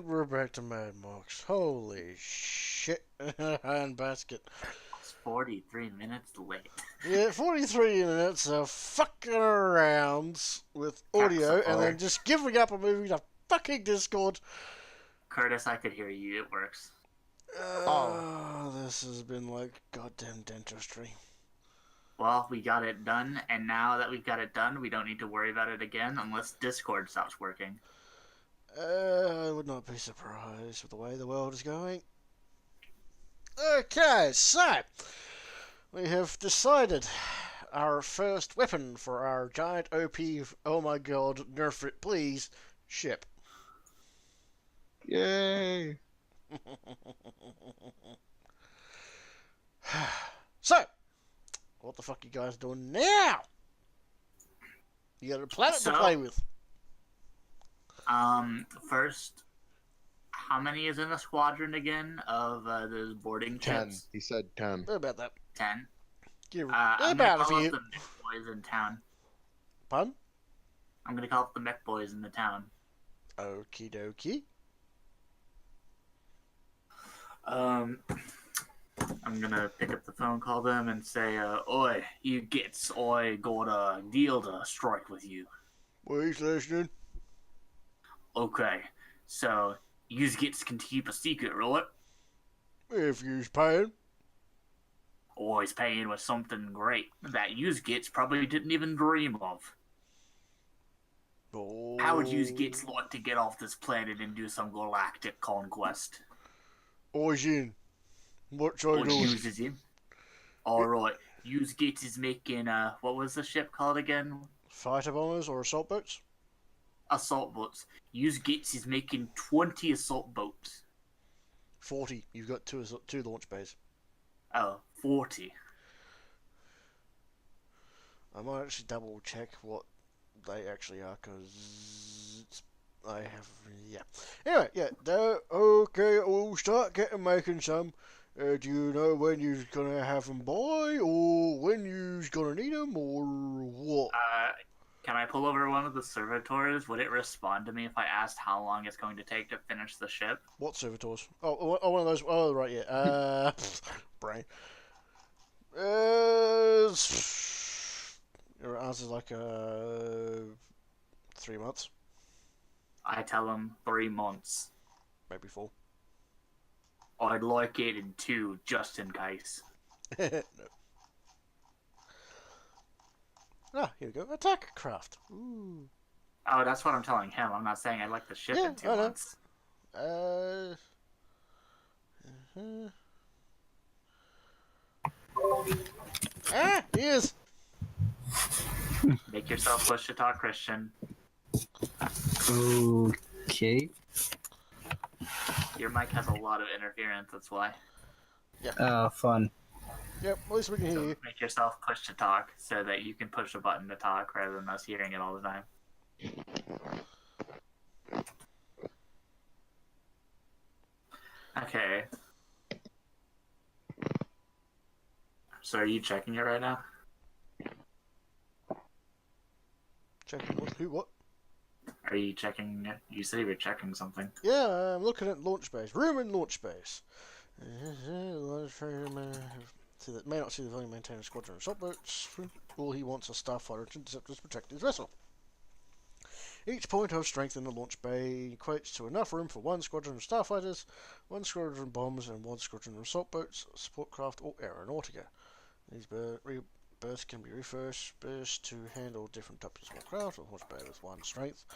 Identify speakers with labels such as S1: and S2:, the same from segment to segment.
S1: And we're back to Mad Morks. Holy shit. And basket.
S2: It's 43 minutes late.
S1: Yeah, 43 minutes of fucking around with audio and then just giving up and moving to fucking Discord.
S2: Curtis, I could hear you. It works.
S1: This has been like goddamn dentistry.
S2: Well, we got it done, and now that we've got it done, we don't need to worry about it again unless Discord stops working.
S1: I would not be surprised with the way the world is going. Okay, so we have decided our first weapon for our giant OP, oh my god, nerf it please, ship.
S3: Yay!
S1: So, what the fuck you guys doing now? You got a planet to play with.
S2: First, how many is in the squadron again of those boarding
S3: 10.
S2: ships?
S3: He said 10.
S1: About that.
S2: 10.
S1: about
S2: I'm gonna
S1: a
S2: call
S1: few.
S2: up the mech boys in town.
S1: Pardon?
S2: I'm gonna call up the mech boys in the town.
S1: Okie dokie.
S2: I'm gonna pick up the phone, call them, and say, "Oi, you gits, I got a deal to strike with you."
S1: Well, he's listening.
S2: Okay, so you gits can keep a secret, right?
S1: If you's paying.
S2: Always paying with something great that you gits probably didn't even dream of.
S1: Oh.
S2: How would you gits like to get off this planet and do some galactic conquest?
S1: Oi's in. What's I doing?
S2: Uses him. Alright, you gits is making, what was the ship called again?
S1: Fighter bombers or assault boats?
S2: Assault boats. You gits is making 20 assault boats.
S1: 40. You've got two launch bays.
S2: Oh, 40.
S1: I might actually double check what they actually are, because I have, yeah. Anyway, yeah, okay, we'll start making some. Do you know when you're gonna have them by, or when you're gonna need them, or what?
S2: Can I pull over one of the servitors? Would it respond to me if I asked how long it's going to take to finish the ship?
S1: What servitors? Oh, one of those. Oh, right, yeah. Brain. Your answer's like 3 months,
S2: I tell him 3 months.
S1: maybe 4.
S2: I'd like it in 2, just in case.
S1: No. Ah, here we go. Attack craft. Ooh.
S2: Oh, that's what I'm telling him. I'm not saying I'd like the ship in 2
S1: I know.
S2: months.
S1: Ah, he is.
S2: Make yourself push to talk, Christian.
S4: Okay.
S2: Your mic has a lot of interference, that's why.
S4: Fun.
S1: Yep, at least we can hear
S2: So
S1: you.
S2: make yourself push to talk so that you can push a button to talk rather than us hearing it all the time. Okay. So are you checking it right now?
S1: Checking what?
S2: Are you checking it? You said you were checking something.
S1: Yeah, I'm looking at launch base. Room and launch base. See that may not see the value maintain a squadron of assault boats. All he wants are starfighters to intercept to protect his vessel. Each point of strength in the launch bay equates to enough room for 1 squadron of starfighters, 1 squadron of bombs, and 1 squadron of assault boats, support craft, or aeronautica. These berths can be refurbished to handle different types of small craft, or launch bay with 1 strength.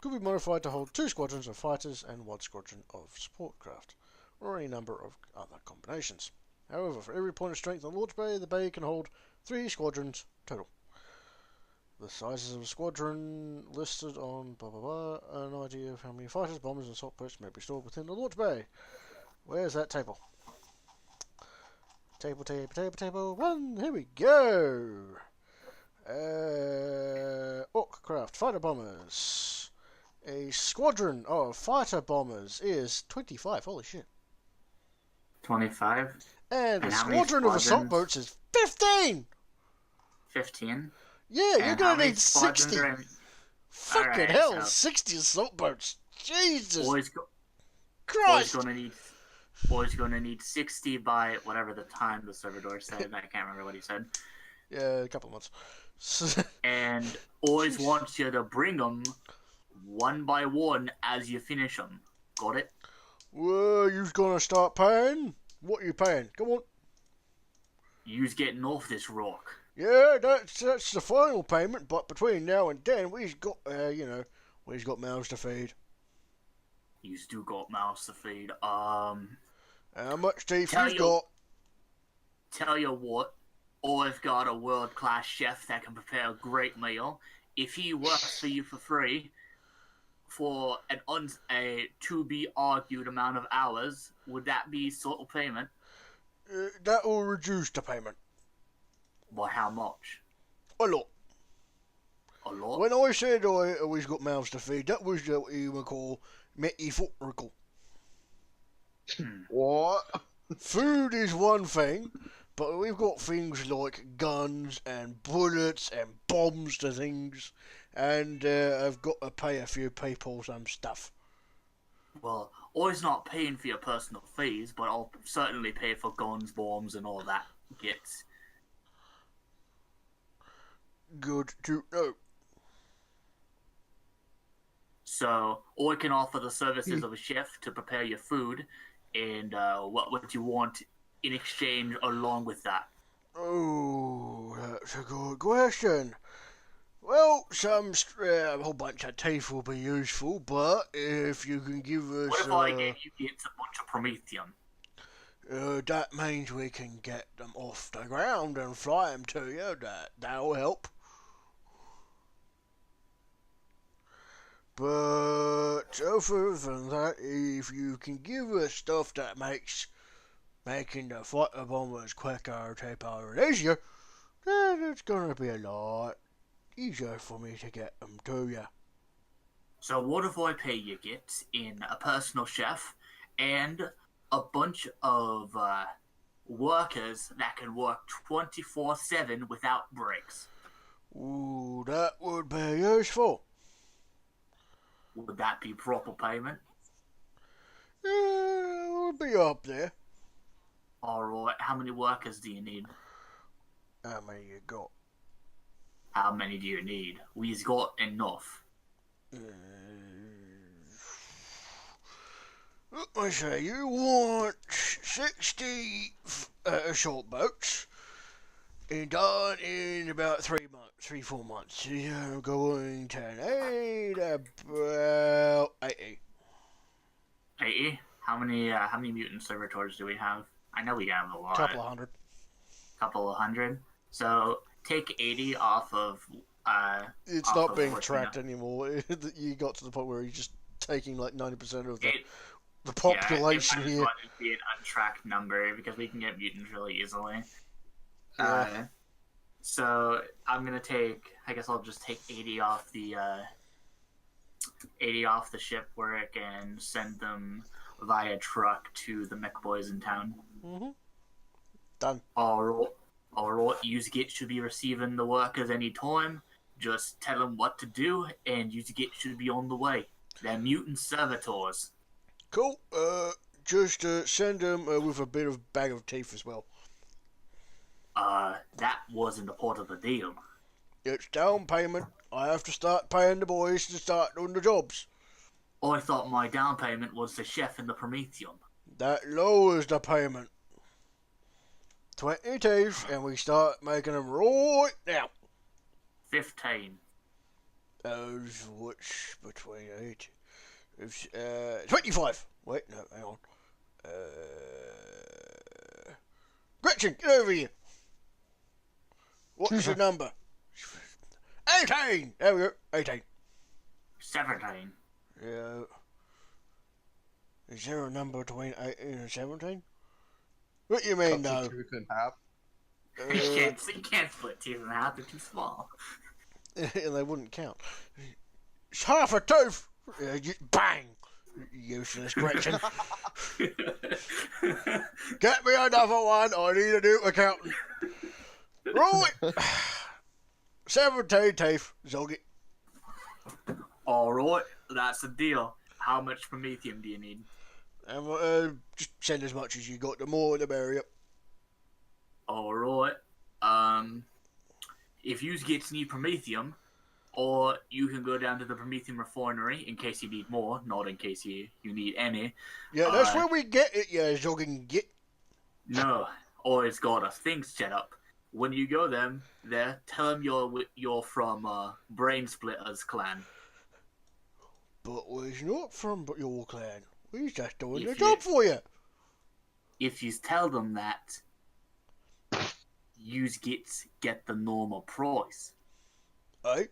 S1: Could be modified to hold 2 squadrons of fighters and 1 squadron of support craft, or any number of other combinations. However, for every point of strength in the launch bay, the bay can hold 3 squadrons total. The sizes of a squadron listed on blah blah blah, an idea of how many fighters, bombers, and assault boats may be stored within the launch bay. Where's that table? Table 1, here we go! Orc craft, fighter bombers. A squadron of fighter bombers is 25, holy shit.
S2: 25?
S1: And a
S2: how many
S1: squadron of assault
S2: squadrons?
S1: boats is 15!
S2: 15?
S1: Yeah, you're
S2: And how
S1: gonna
S2: many
S1: need
S2: squadrons
S1: 60!
S2: are in-
S1: Fucking
S2: Alright,
S1: hell,
S2: so-
S1: 60 assault boats! Jesus! Christ!
S2: Boy's gonna need 60 by whatever the time the servitor said. I can't remember what he said.
S1: Yeah, a couple of months.
S2: And always wants you to bring them one by one as you finish them. Got it?
S1: Well, you's gonna start paying? What are you paying? Come on.
S2: You's getting off this rock.
S1: Yeah, that's the final payment, but between now and then, we've got, we've got mouths to feed.
S2: You still got mouths to feed.
S1: How much teeth
S2: Tell
S1: you've
S2: you-
S1: got?
S2: Tell you what, I've got a world-class chef that can prepare a great meal. If he works for you for free, for a to-be-argued amount of hours, would that be sort of payment?
S1: That will reduce the payment.
S2: By how much?
S1: A lot.
S2: A lot?
S1: When I said I always got mouths to feed, that was what you would call metaphorical.
S3: What?
S1: Food is one thing, but we've got things like guns and bullets and bombs to things, and I've got to pay a few people some stuff.
S2: Well, I's not paying for your personal fees, but I'll certainly pay for guns, bombs, and all that gets.
S1: Good to know.
S2: So, I can offer the services of a chef to prepare your food, and what would you want in exchange along with that?
S1: Oh, that's a good question. Well, a whole bunch of teeth will be useful, but if you can give us...
S2: What if I gave you gets a bunch of Prometheum?
S1: that means we can get them off the ground and fly them to you. That'll help. But other than that, if you can give us stuff that makes making the fighter bombers quicker, cheaper, and easier, then it's gonna be a lot easier for me to get them to you.
S2: So what if I pay you gets in a personal chef and a bunch of workers that can work 24/7 without breaks?
S1: Ooh, that would be useful.
S2: Would that be proper payment?
S1: It would be up there.
S2: Alright, how many workers do you need?
S1: How many you got?
S2: How many do you need? We've got enough.
S1: I say you want 60 assault boats, and done in about 4 months. You're going to need about 80.
S2: 80? How many mutant servitors do we have? I know we have a lot.
S1: Couple of hundred.
S2: Couple of hundred. So take 80 off of.
S1: It's
S2: off
S1: not
S2: of
S1: being
S2: what you
S1: tracked
S2: know.
S1: anymore. You got to the point where you're just taking like 90% of the
S2: Yeah,
S1: population
S2: it might as
S1: here.
S2: well just be an untracked number because we can get mutants really easily.
S1: Yeah.
S2: So I'm gonna take. I guess I'll just take 80 off the 80 off the ship work and send them via truck to the mech boys in town.
S1: Done.
S2: Alright, you get should be receiving the workers any time. Just tell them what to do, and you get should be on the way. They're mutant servitors.
S1: Cool. Just send them with a bit of bag of teeth as well.
S2: That wasn't a part of the deal.
S1: It's down payment. I have to start paying the boys to start doing the jobs.
S2: I thought my down payment was the chef and the Prometheum.
S1: That lowers the payment. 20 teeth, and we start making them right now.
S2: 15.
S1: Those which between 8. 25. Wait, no, hang on. Gretchen, get over here. What's your number? 18. There we go. 18.
S2: 17.
S1: Yeah. Is there a number between 18 and 17? What do you mean, no?
S3: Cut two in half.
S2: You can't split teeth in half, they're too small.
S1: And they wouldn't count. It's half a tooth. Bang. Useless Gretchen. Get me another one. I need a new accountant. Right. 17 teeth. Zog it.
S2: Alright, that's the deal. How much Prometheum do you need?
S1: Just send as much as you got. The more, the merrier.
S2: Alright. If you need Promethium, or you can go down to the Promethium refinery in case you need more, not in case you need any.
S1: Yeah, that's where we get it, you jogging git.
S2: No, or it's got a thing set up. When you go there, tell them you're from Brain Splitters clan.
S1: But we're not from your clan. We're just doing the
S2: If
S1: job
S2: you-
S1: for you.
S2: If you tell them that, you get the normal price.
S1: Eh?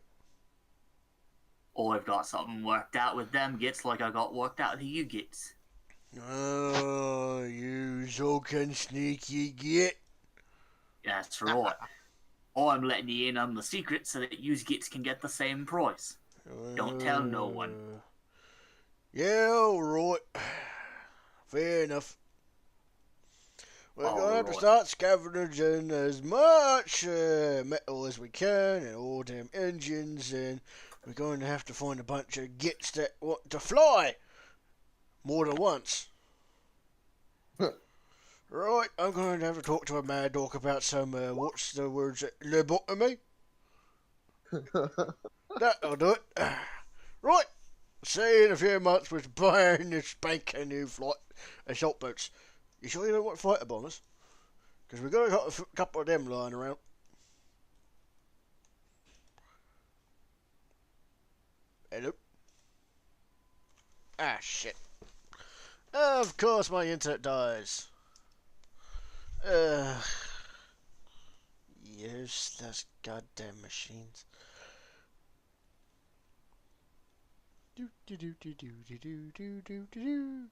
S2: Or I've got something worked out with them gits like I got worked out with you gits.
S1: Oh, you joking sneaky git.
S2: That's right. I'm letting you in on the secret so that you gits can get the same price. Don't tell no one.
S1: Yeah, alright. Fair enough. We're gonna have to start scavenging as much metal as we can and all them engines, and we're going to have to find a bunch of gits that want to fly more than once. Right, I'm going to have to talk to a mad dog about some, what's the words, lobotomy? That'll do it. Right, see you in a few months with buying this spanking new flight assault boats. You sure you don't want fighter bombers? Because we've got a couple of them lying around. Hello? Ah, shit. Of course my internet dies. Useless goddamn machines. Do do do do do do do do do do.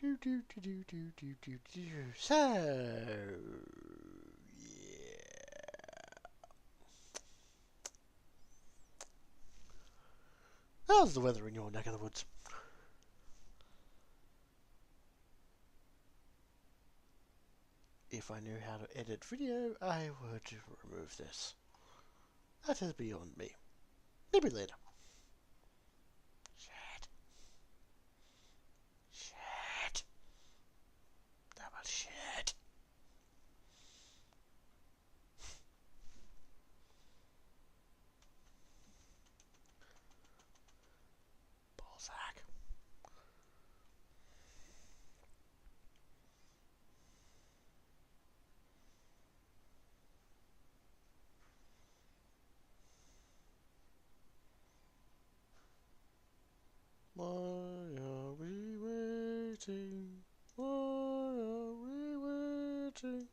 S1: Do do do do do do do do. So yeah. How's the weather in your neck of the woods? If I knew how to edit video, I would remove this. That is beyond me. Maybe later. Shit. Shit. Double shit. Ballsack. Why are we waiting? Why are we waiting?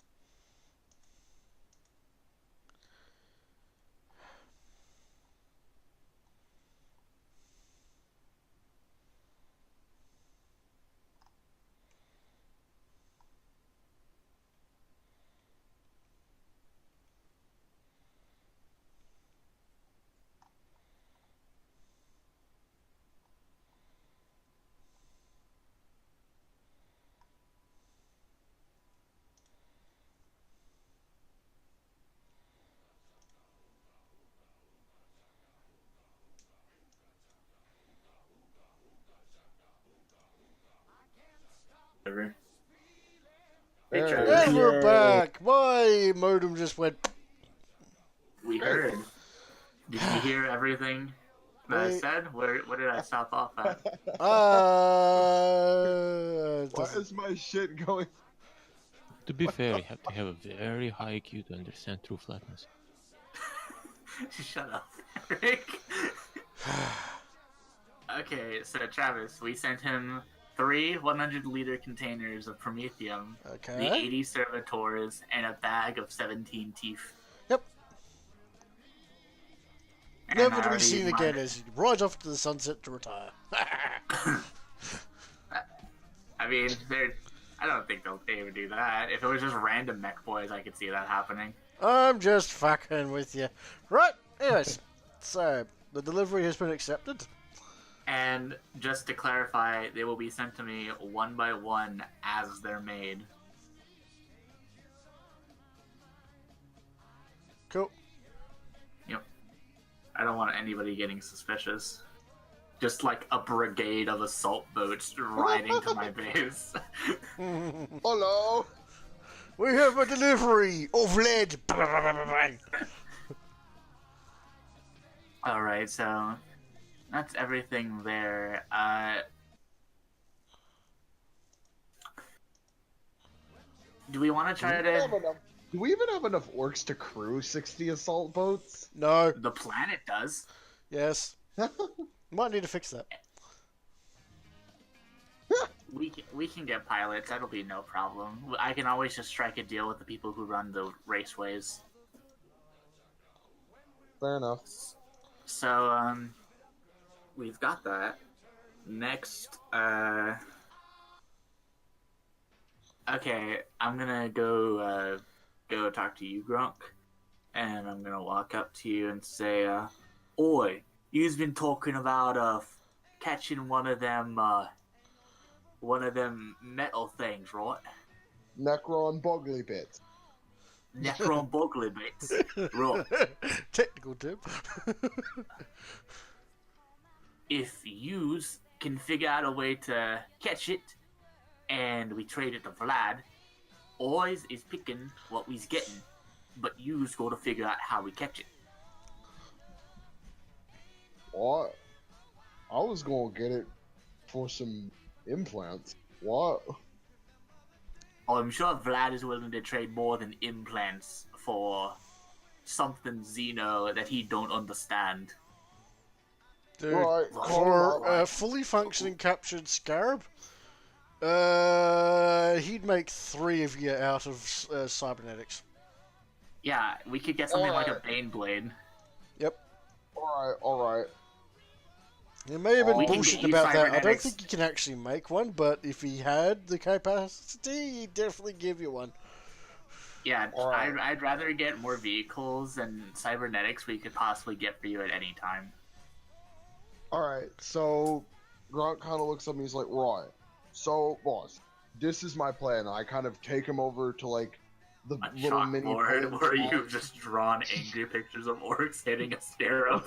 S2: Hey,
S1: And
S2: Travis.
S1: we're back. My modem just went.
S2: We heard. Did you hear everything that I said? What did I stop off at?
S3: Why is my shit going?
S5: To be fair, you have to have a very high IQ to understand true flatness.
S2: Shut up, Rick. Okay, so Travis, we sent him 3 100-liter containers of Promethium,
S1: Okay.
S2: the 80 servitors, and a bag of 17 teeth.
S1: Yep.
S2: And
S1: Never
S2: I
S1: to be
S2: already
S1: seen
S2: used
S1: again
S2: mine.
S1: as he rides off to the sunset to retire.
S2: I mean, I don't think they would do that. If it was just random mech boys, I could see that happening.
S1: I'm just fucking with you. Right, anyways. So, the delivery has been accepted.
S2: And just to clarify, they will be sent to me one by one as they're made.
S1: Cool.
S2: Yep. I don't want anybody getting suspicious. Just like a brigade of assault boats riding to my base.
S3: Hello.
S1: We have a delivery of lead.
S2: Alright, so that's everything there. Do we want to try to...
S3: Do we even have enough orcs to crew 60 assault boats?
S1: No.
S2: The planet does.
S1: Yes. Might need to fix that.
S2: We can get pilots. That'll be no problem. I can always just strike a deal with the people who run the raceways.
S3: Fair enough.
S2: So, we've got that. Next, okay, I'm gonna go talk to you, Grunk, and I'm gonna walk up to you and say, Oi, you've been talking about, catching one of them metal things, right?
S3: Necron Boggly Bits.
S2: Necron Boggly Bits. Right.
S1: Technical tip.
S2: If yous can figure out a way to catch it, and we trade it to Vlad, always is picking what we's getting, but yous got to figure out how we catch it.
S3: What? I was gonna get it for some implants. What?
S2: Oh, I'm sure Vlad is willing to trade more than implants for something Xeno that he don't understand.
S1: Dude,
S3: Right,
S1: for a fully functioning captured scarab, he'd make 3 of you out of cybernetics.
S2: Yeah, we could get something like a Bane Blade.
S1: Yep.
S3: Alright.
S1: There may have been
S2: We can
S1: bullshit
S2: get you
S1: about that. I don't
S2: cybernetics.
S1: think you can actually make one, but if he had the capacity, he'd definitely give you one.
S2: Yeah,
S3: Alright.
S2: I'd rather get more vehicles and cybernetics we could possibly get for you at any time.
S3: Alright, so Grunt kind of looks at me, he's like, right. So, boss, this is my plan. I kind of take him over to, like, the
S2: A
S3: little mini
S2: chalkboard
S3: Poland
S2: where
S3: smash.
S2: you've just drawn angry pictures of orcs hitting a scarab.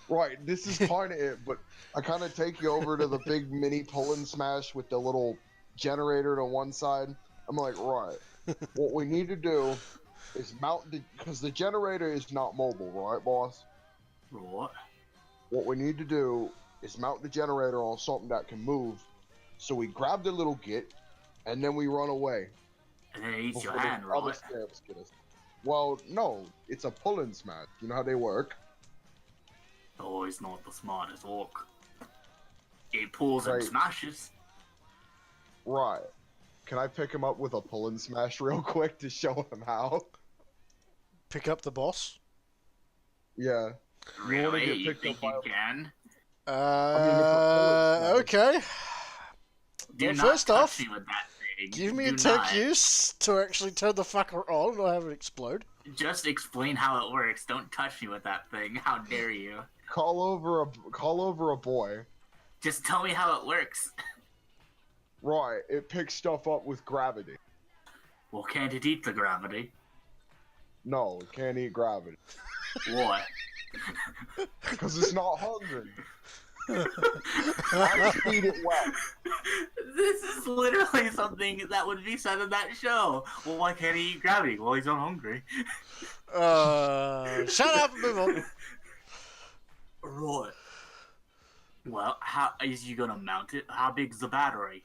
S3: Right, this is kind of it, but I kind of take you over to the big mini Poland smash with the little generator to one side. I'm like, right, what we need to do is mount the, because the generator is not mobile, right, boss?
S2: What?
S3: What we need to do is mount the generator on something that can move. So we grab the little git, and then we run away.
S2: And then it eats your
S3: before the
S2: hand,
S3: other
S2: right?
S3: scarabs get us. Well, no, it's a pull-in smash. You know how they work?
S2: Oh, he's not the smartest orc. He pulls and
S3: Right.
S2: smashes.
S3: Right. Can I pick him up with a pull-in smash real quick to show him how?
S1: Pick up the boss.
S3: Yeah. You wanna
S2: Really?
S3: get
S2: You
S3: picked
S2: think
S3: up by
S2: you
S3: a-
S2: can?
S1: Okay.
S2: Do
S1: Well,
S2: not
S1: first
S2: touch
S1: off,
S2: me with that thing.
S1: give me a
S2: Do
S1: tech
S2: not.
S1: use to actually turn the fucker on and I'll have it explode.
S2: Just explain how it works. Don't touch me with that thing. How dare you?
S3: Call over a boy.
S2: Just tell me how it works.
S3: Right. It picks stuff up with gravity.
S2: Well, can't it eat the gravity?
S3: No, it can't eat gravity.
S2: What?
S3: Because it's not hungry. I feed it well.
S2: This is literally something that would be said in that show. Well, why can't he eat gravity? Well, he's not hungry.
S1: Shut up and move on.
S2: Right. Well, how is you gonna mount it? How big's the battery?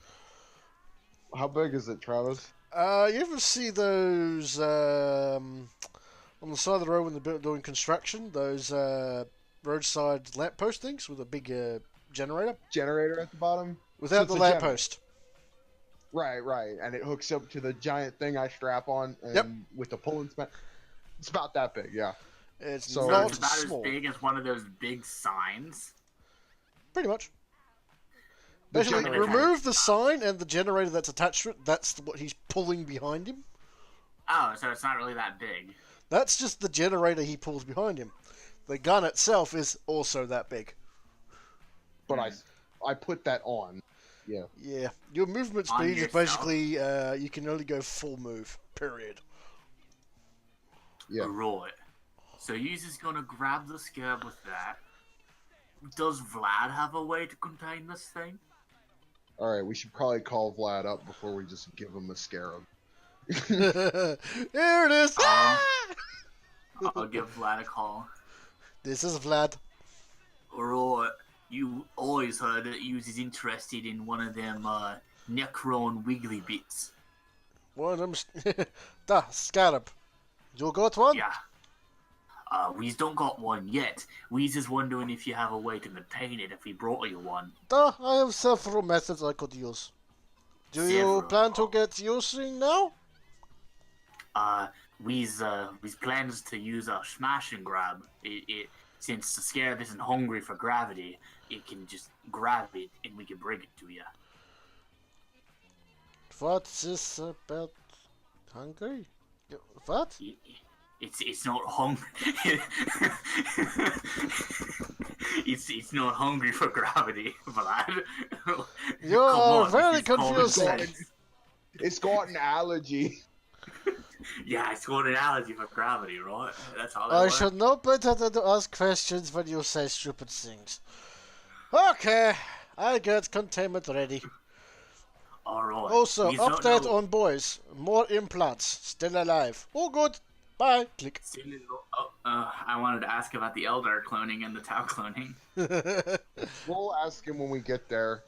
S3: How big is it, Travis?
S1: You ever see those on the side of the road when they're doing construction? Those roadside lamppost things with a big generator
S3: Generator at the bottom?
S1: without
S3: it's
S1: the
S3: a generator.
S1: lamppost.
S3: Right. And it hooks up to the giant thing I strap on, and
S1: Yep.
S3: with the pulling smash. It's about that big, yeah.
S1: It's
S3: So-
S2: So
S1: not
S2: it's about
S1: small.
S2: as big as one of those big signs.
S1: Pretty much.
S3: The
S1: Basically,
S2: generator.
S1: remove the sign and the generator that's attached to it. That's what he's pulling behind him.
S2: Oh, so it's not really that big.
S1: That's just the generator he pulls behind him. The gun itself is also that big.
S3: But I put that on. Yeah.
S1: Yeah, your movement
S2: On
S1: speed is
S2: yourself?
S1: basically you can only go full move. Period.
S3: Yeah.
S2: Right. So he's just gonna grab the scarab with that. Does Vlad have a way to contain this thing?
S3: All right, we should probably call Vlad up before we just give him a scarab.
S1: Here it is. Ah!
S2: I'll give Vlad a call.
S1: This is Vlad.
S2: Alright, you always heard that you was interested in one of them Necron wiggly bits.
S1: One of them. Da, scarab. You got one?
S2: Yeah. We's don't got one yet. We's just wondering if you have a way to contain it if we brought you one.
S1: Da, I have several methods I could use. Do you
S2: Several.
S1: plan to get using now?
S2: We's plans to use a smash and grab. Since the scarab isn't hungry for gravity, it can just grab it and we can bring it to you.
S1: What's this about hungry? What?
S2: It's not hungry. it's not hungry for gravity, Vlad.
S1: You are very confusing.
S3: It's got an allergy.
S2: Yeah, it's got an allergy for gravity, right? That's how
S1: I
S2: that
S1: should know better than to ask questions when you say stupid things. Okay, I get containment ready.
S2: Alright.
S1: Also,
S2: We don't
S1: update
S2: know-
S1: on boys. More implants. Still alive. All good. Bye. Click.
S2: I wanted to ask about the Eldar cloning and the Tau cloning.
S3: We'll ask him when we get there.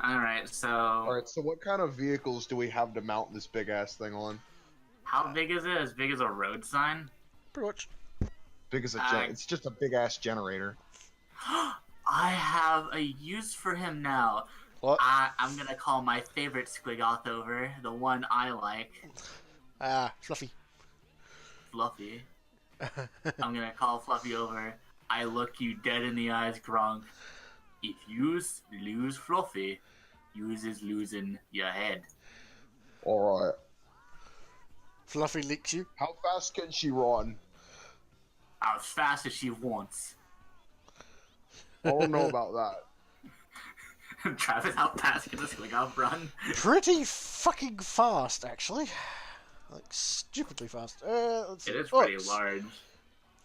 S2: Alright, so...
S3: All right. So, what kind of vehicles do we have to mount this big ass thing on?
S2: How big is it? As big as a road sign?
S1: Pretty much.
S3: Big as a
S2: Uh,
S3: it's just a big ass generator.
S2: I have a use for him now.
S1: What?
S2: I'm gonna call my favorite Squigoth over, the one I like,
S1: Ah, Fluffy.
S2: Fluffy. I'm gonna call Fluffy over. I look you dead in the eyes, Gronk. If you lose Fluffy, youse is losing your head.
S3: All right.
S1: Fluffy licks you.
S3: How fast can she run?
S2: As fast as she wants.
S3: I don't know about that.
S2: Travis, how fast can the Squigoth run?
S1: Pretty fucking fast, actually. Like, stupidly fast. Let's see.
S2: It is pretty
S1: it's
S2: large.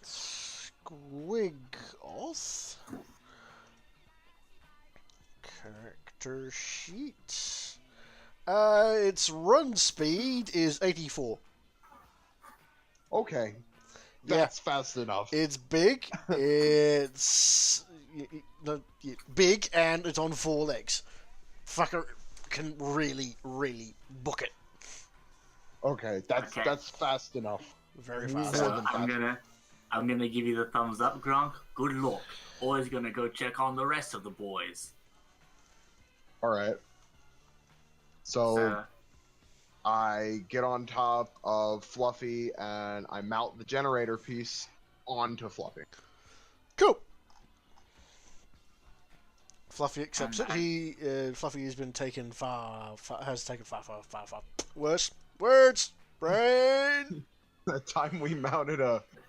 S1: Squigoth. Character sheet. Its run speed is 84.
S3: Okay. That's fast enough.
S1: It's big. It's big, and it's on 4 legs. Fucker can really, really book it.
S3: Okay, that's fast enough.
S1: Very
S3: More
S1: fast.
S2: So
S3: than
S2: I'm gonna give you the thumbs up, Gronk. Good luck. Always gonna go check on the rest of the boys.
S3: All right. So I get on top of Fluffy and I mount the generator piece onto Fluffy.
S1: Cool. Fluffy accepts it.
S2: And
S1: Fluffy has been taken far worse. Words. Brain.
S3: That time we mounted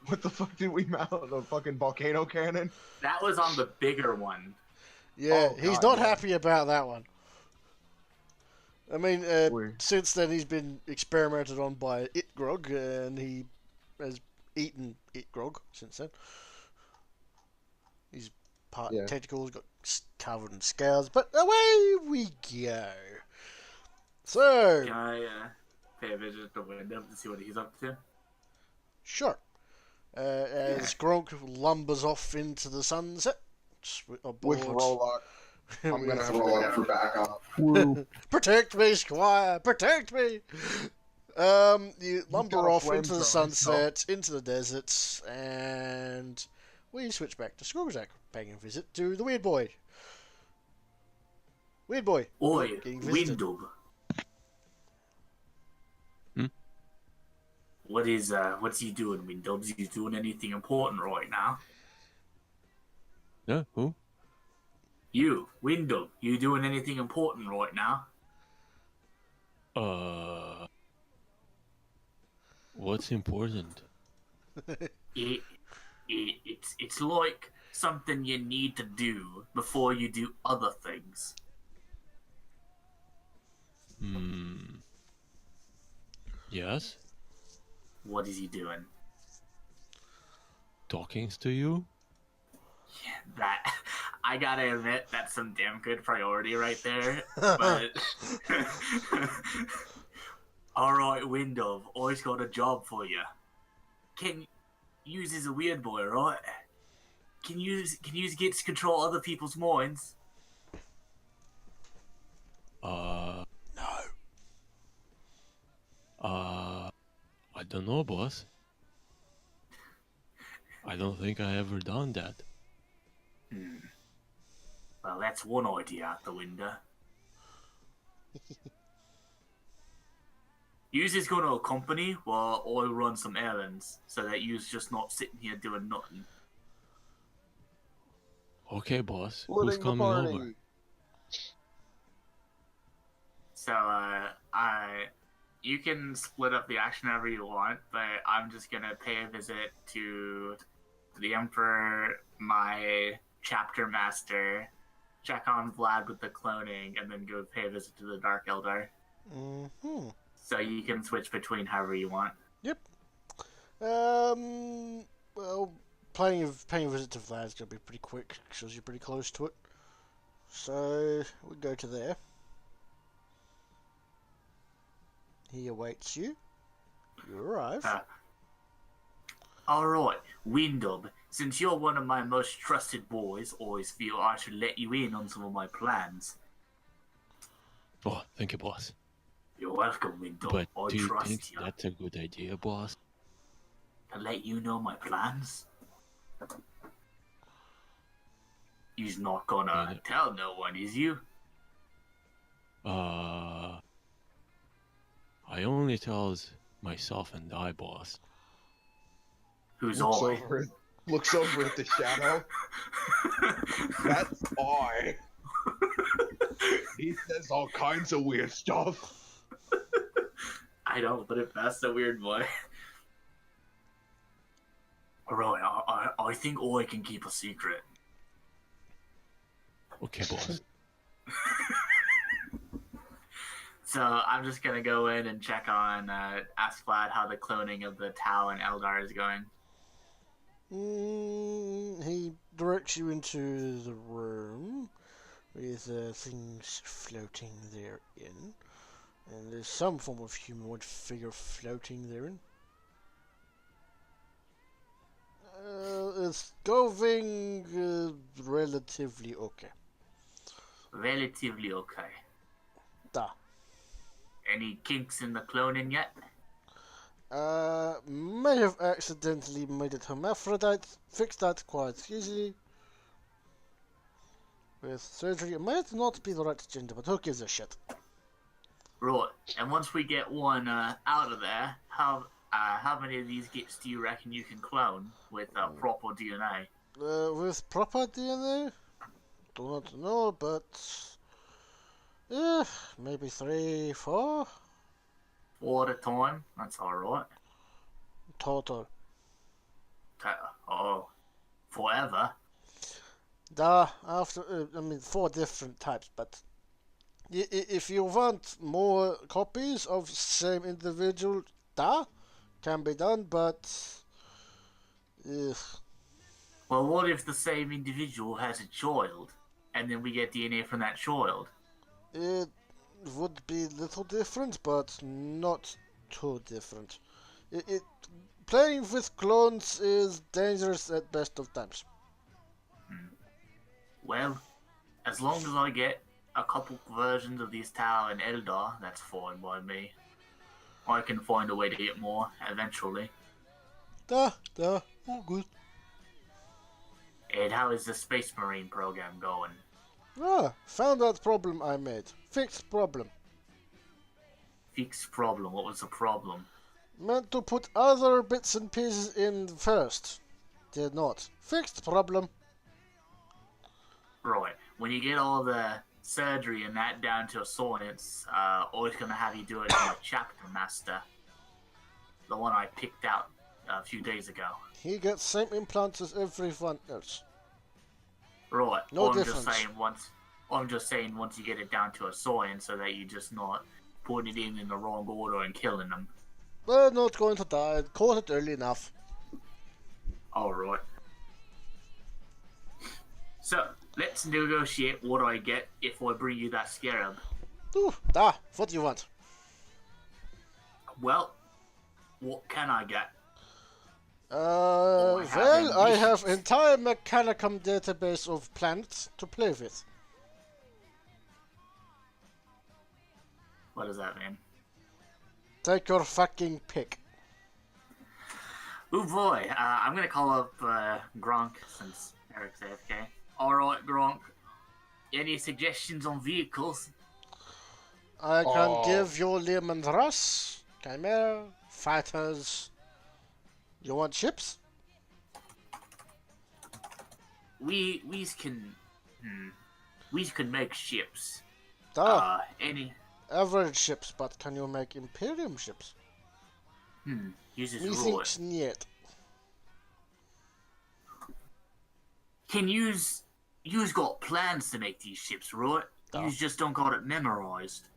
S3: what the fuck did we mount? A fucking volcano cannon?
S2: That was on the bigger one.
S1: Yeah,
S3: Oh,
S1: he's
S3: God,
S1: not
S3: yeah.
S1: happy about that one. I mean,
S3: Weird.
S1: since then he's been experimented on by Itgrog, and he has eaten Itgrog since then. He's part tentacles, got covered in scales, but away we go. So,
S2: Can I pay a visit at the window to see what he's up to?
S1: sure. As Gronk lumbers off into the sunset,
S3: With Rollock. I'm gonna have to roll for backup.
S4: Woo.
S1: Protect me, Squire! Protect me! You lumber
S3: got a
S1: off into the
S3: flamethrower,
S1: sunset, into the deserts, and we switch back to Screwjack, paying a visit to the Weird Boy. Weird Boy.
S2: Oi,
S1: Getting visited.
S2: Windub.
S5: Hmm?
S2: What's he doing, Windubs? He's doing anything important right now?
S5: No, who?
S2: You, Windub, you doing anything important right now?
S5: What's important?
S2: It's like something you need to do before you do other things.
S5: Yes?
S2: What is he doing?
S5: Talking to you?
S2: That I gotta admit, that's some damn good priority right there. But all right, Window, always got a job for you. Can use is a weird boy, right? Can you get to control other people's minds?
S5: Uh,
S1: No.
S5: I don't know, boss. I don't think I ever done that.
S2: Well, that's one idea out the window. Yous is going to accompany while I run some errands, so that you's just not sitting here doing nothing.
S5: Okay, boss. Who's
S3: Splitting the
S5: coming
S3: party.
S5: over?
S2: So, you can split up the action however you want, but I'm just gonna pay a visit to the Emperor, my chapter master, check on Vlad with the cloning, and then go pay a visit to the Dark Eldar.
S1: Mm-hmm.
S2: So you can switch between however you want.
S1: Yep. Well, paying a visit to Vlad's gonna be pretty quick, because you're pretty close to it. So, we go to there. He awaits you. You arrive.
S2: Alright, Windub, since you're one of my most trusted boys, always feel I should let you in on some of my plans.
S5: Oh, thank you, boss.
S2: You're welcome, Windub.
S5: But
S2: I
S5: do you
S2: trust
S5: think
S2: you.
S5: that's a good idea, boss?
S2: To let you know my plans? You's not gonna tell no one, is you?
S5: I only tells myself and I, boss.
S2: Who's
S3: Looks
S2: I?
S3: looks over at the shadow. That's I. He says all kinds of weird stuff.
S2: I don't put it past the weird boy. Alright, I think I can keep a secret.
S5: Okay, boss.
S2: So I'm just gonna go in and check on, ask Vlad how the cloning of the Tau and Eldar is going.
S1: He directs you into the room with things floating therein. And there's some form of humanoid figure floating therein. It's going relatively okay.
S2: Relatively okay.
S1: Da.
S2: Any kinks in the cloning yet?
S1: May have accidentally made it hermaphrodite. Fixed that quite easily. With surgery, it might not be the right gender, but who gives a shit?
S2: Right, and once we get one out of there, how many of these gits do you reckon you can clone with proper DNA?
S1: With proper DNA? Do not know, but maybe 3, 4
S2: 4 at a time? That's alright.
S1: total.
S2: Oh, forever?
S1: After 4 different types, but if you want more copies of same individual, can be done, but
S2: Well, what if the same individual has a child, and then we get DNA from that child?
S1: it would be little different, but not too different. Playing with clones is dangerous at best of times.
S2: Well, as long as I get a couple versions of these Tau and Eldar, that's fine by me. I can find a way to get more eventually.
S1: All good.
S2: And how is the Space Marine program going?
S1: Found that problem I made. Fixed problem.
S2: Fixed problem. What was the problem?
S1: Meant to put other bits and pieces in first. Did not. Fixed problem.
S2: Right. When you get all the surgery and that down to a science, I was going to have you do it to my chapter master. The one I picked out a few days ago.
S1: He gets same implants as everyone else.
S2: Right.
S1: No
S2: I'm
S1: difference.
S2: just saying once you get it down to a science so that you're just not putting it in the wrong order and killing them.
S1: We're not going to die. Caught it early enough.
S2: Alright. So, let's negotiate what I get if I bring you that scarab.
S1: Ooh, what do you want?
S2: Well, what can I get?
S1: Well, I have entire mechanicum database of planets to play with.
S2: What does that mean?
S1: Take your fucking pick.
S2: Oh boy, I'm gonna call up Gronk since Eric's AFK. Alright, Gronk. Any suggestions on vehicles?
S1: I can give you Lehman Russ, Chimera, fighters. You want ships?
S2: We can make ships. Any
S1: Average ships, but can you make Imperium ships?
S2: uses
S1: Me
S2: roar.
S1: thinks niet.
S2: Can you's got plans to make these ships, right? You just don't got it memorized.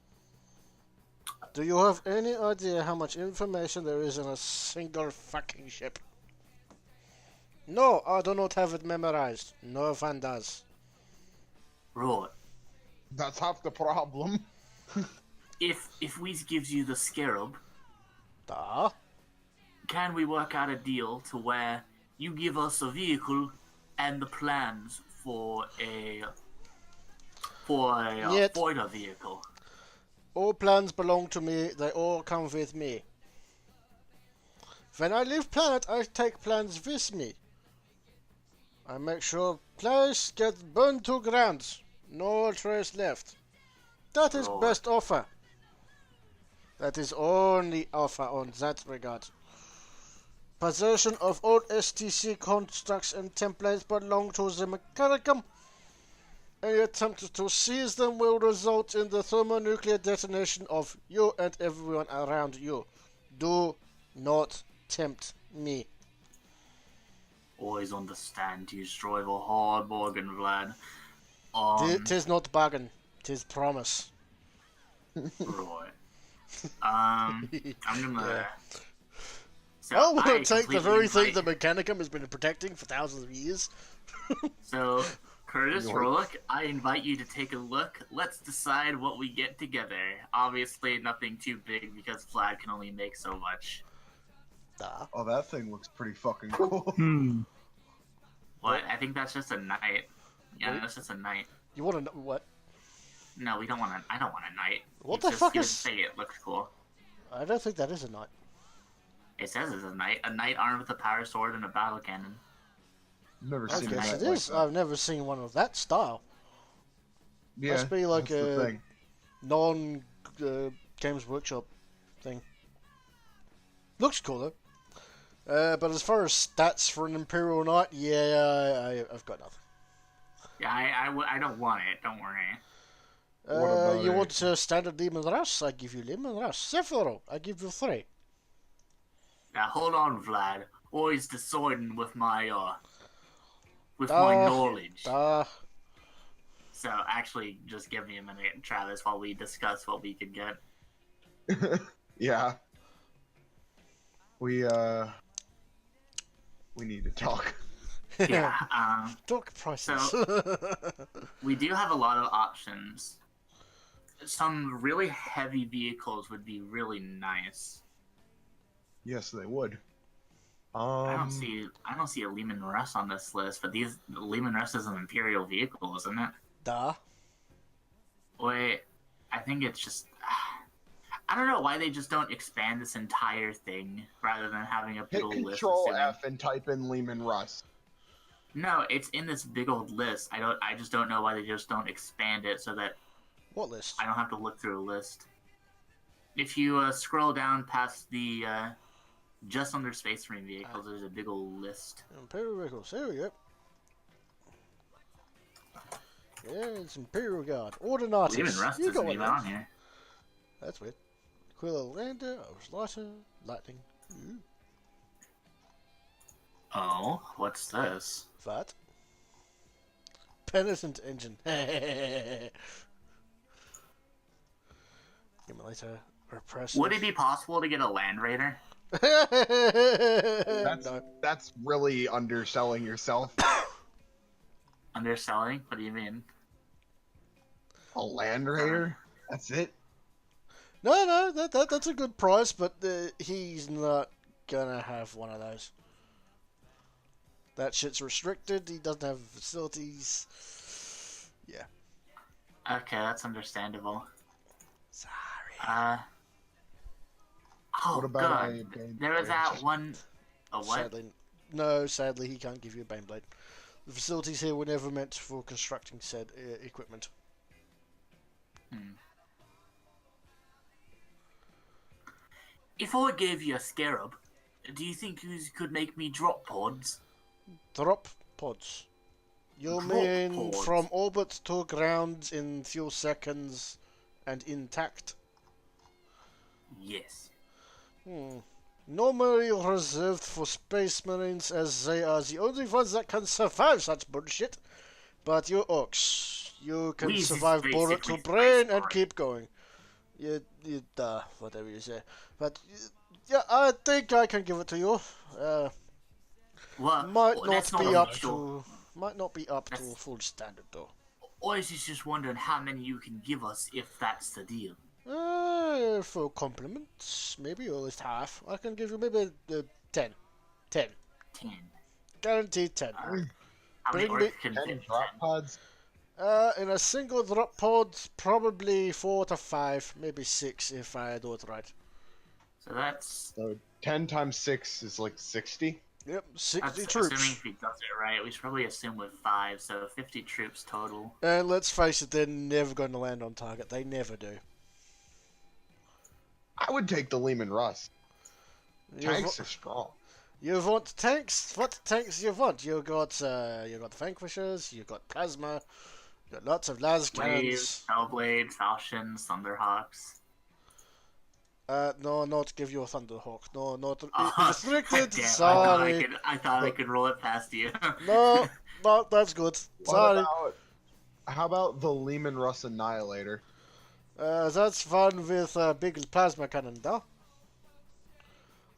S1: Do you have any idea how much information there is in a single fucking ship? No, I do not have it memorized. No one does.
S2: Right.
S3: That's half the problem.
S2: If Weez gives you the scarab,
S1: Da.
S2: can we work out a deal to where you give us a vehicle and the plans for a
S1: Yet.
S2: fighter vehicle?
S1: All plans belong to me. They all come with me. When I leave planet, I take plans with me. I make sure place gets burned to ground. No trace left. That is
S2: Right.
S1: best offer. That is only offer on that regard. Possession of all STC constructs and templates belong to the Mechanicum. Any attempt to seize them will result in the thermonuclear detonation of you and everyone around you. Do not tempt me.
S2: Always understand you drive a hard bargain, Vlad.
S1: Tis not bargain, tis promise.
S2: Right. I'm gonna.
S1: Yeah.
S2: So
S1: I will
S2: I
S1: take the
S2: completely
S1: very thing the
S2: invite-
S1: Mechanicum has been protecting for thousands of years.
S2: So, Curtis,
S3: Yoink.
S2: Rolock, I invite you to take a look. Let's decide what we get together. Obviously, nothing too big because Vlad can only make so much.
S3: Oh, that thing looks pretty fucking cool.
S2: But I think that's just a knight. Yeah,
S1: Wait.
S2: that's just a knight.
S1: You want to know what?
S2: No, we don't want a. I don't want a knight.
S1: What
S2: It's
S1: the
S2: just
S1: fuck
S2: gonna
S1: is-
S2: say it looks cool.
S1: I don't think that is a knight.
S2: It says it's a knight. A knight armed with a power sword and a battle cannon.
S3: Never
S1: I
S3: seen
S1: guess
S3: that
S1: it is. I've never seen one of that style.
S3: Yeah,
S1: Must be like
S3: that's the
S1: a
S3: thing.
S1: non Games Workshop thing. Looks cool though. But as far as stats for an Imperial Knight, yeah, I've got nothing.
S2: Yeah, I don't want it. Don't worry.
S3: What about
S1: You
S3: it?
S1: want standard Lehman Russ? I give you Lehman Russ. Sephiroth, I give you 3.
S2: Now hold on, Vlad. Always deciding with my my
S1: Ah,
S2: knowledge.
S1: Ah,
S2: So actually, just give me a minute, Travis, while we discuss what we could get.
S3: Yeah. We need to talk.
S2: Yeah.
S1: Talk prices.
S2: We do have a lot of options. Some really heavy vehicles would be really nice.
S3: Yes, they would.
S2: I don't see a Lehman Russ on this list, but Lehman Russ is an Imperial vehicle, isn't it?
S1: Da.
S2: Wait, I think it's just. I don't know why they just don't expand this entire thing rather than having a big
S3: Hit
S2: old list. of
S3: Control
S2: cities.
S3: F and type in Lehman Russ.
S2: No, it's in this big old list. I just don't know why they just don't expand it so that
S1: What list?
S2: I don't have to look through a list. If you scroll down past the just under Space Marine vehicles, there's a big old list.
S1: Imperial vehicles. There we go. Yeah, it's Imperial Guard. Ordinatus.
S2: Lehman Russ
S1: You got
S2: isn't
S1: one
S2: even
S1: there.
S2: on here.
S1: That's weird. Quilla Lander, Lighter, Lightning. Ooh.
S2: Oh, what's this?
S1: That. Penitent Engine. Give me later. Repressive.
S2: Would it be possible to get a Land Raider?
S1: No.
S3: That's really underselling yourself.
S2: Underselling? What do you mean?
S3: A Land Raider? That's it?
S1: No, that's a good price, but he's not gonna have one of those. That shit's restricted. He doesn't have facilities. Yeah.
S2: Okay, that's understandable.
S1: Sorry.
S2: Oh
S3: What about
S2: god,
S3: a Bane
S2: there was
S3: Blade?
S2: that one. A what?
S1: Sadly, he can't give you a Bane Blade. The facilities here were never meant for constructing said equipment.
S2: If I gave you a scarab, do you think you could make me drop pods?
S1: Drop pods. You
S2: Drop
S1: mean
S2: pods.
S1: from orbit to ground in few seconds and intact?
S2: Yes.
S1: Normally reserved for space marines, as they are the only ones that can survive such bullshit. But you orcs, you can
S2: We
S1: survive
S2: is
S1: bullet to
S2: basically
S1: brain
S2: space
S1: and
S2: marine.
S1: keep going. Whatever you say. But yeah, I think I can give it to you.
S2: Well,
S1: Might
S2: that's
S1: not be
S2: not
S1: up
S2: sure.
S1: to full standard though.
S2: I was just wondering how many you can give us if that's the deal.
S1: For compliments, maybe or at least half. I can give you maybe 10. 10.
S2: 10.
S1: Guaranteed 10.
S2: How many
S1: Bring me-
S2: orcs can
S3: 10
S2: fit?
S3: drop pods?
S1: In a single drop pod, probably 4 to 5, maybe 6 if I do it right.
S2: So that's...
S3: So 10 times 6 is like 60?
S1: Yep, 60
S2: That's
S1: troops.
S2: assuming if he does it right. We should probably assume with 5, so 50 troops total.
S1: And let's face it, they're never going to land on target. They never do.
S3: I would take the Lehman Russ.
S1: You
S3: Tanks are strong.
S1: You want tanks? What tanks you want? You got Vanquishers, you got Plasma, you got lots of las
S2: Waves,
S1: cannons.
S2: Hellblades, Falchions, Thunderhawks.
S1: No, not give you a Thunderhawk. No, not
S2: Oh,
S1: restricted.
S2: damn,
S1: Sorry.
S2: I thought I could roll it past you.
S1: No, that's good. Sorry.
S3: How about the Lehman Russ Annihilator?
S1: That's fun with big plasma cannon, though.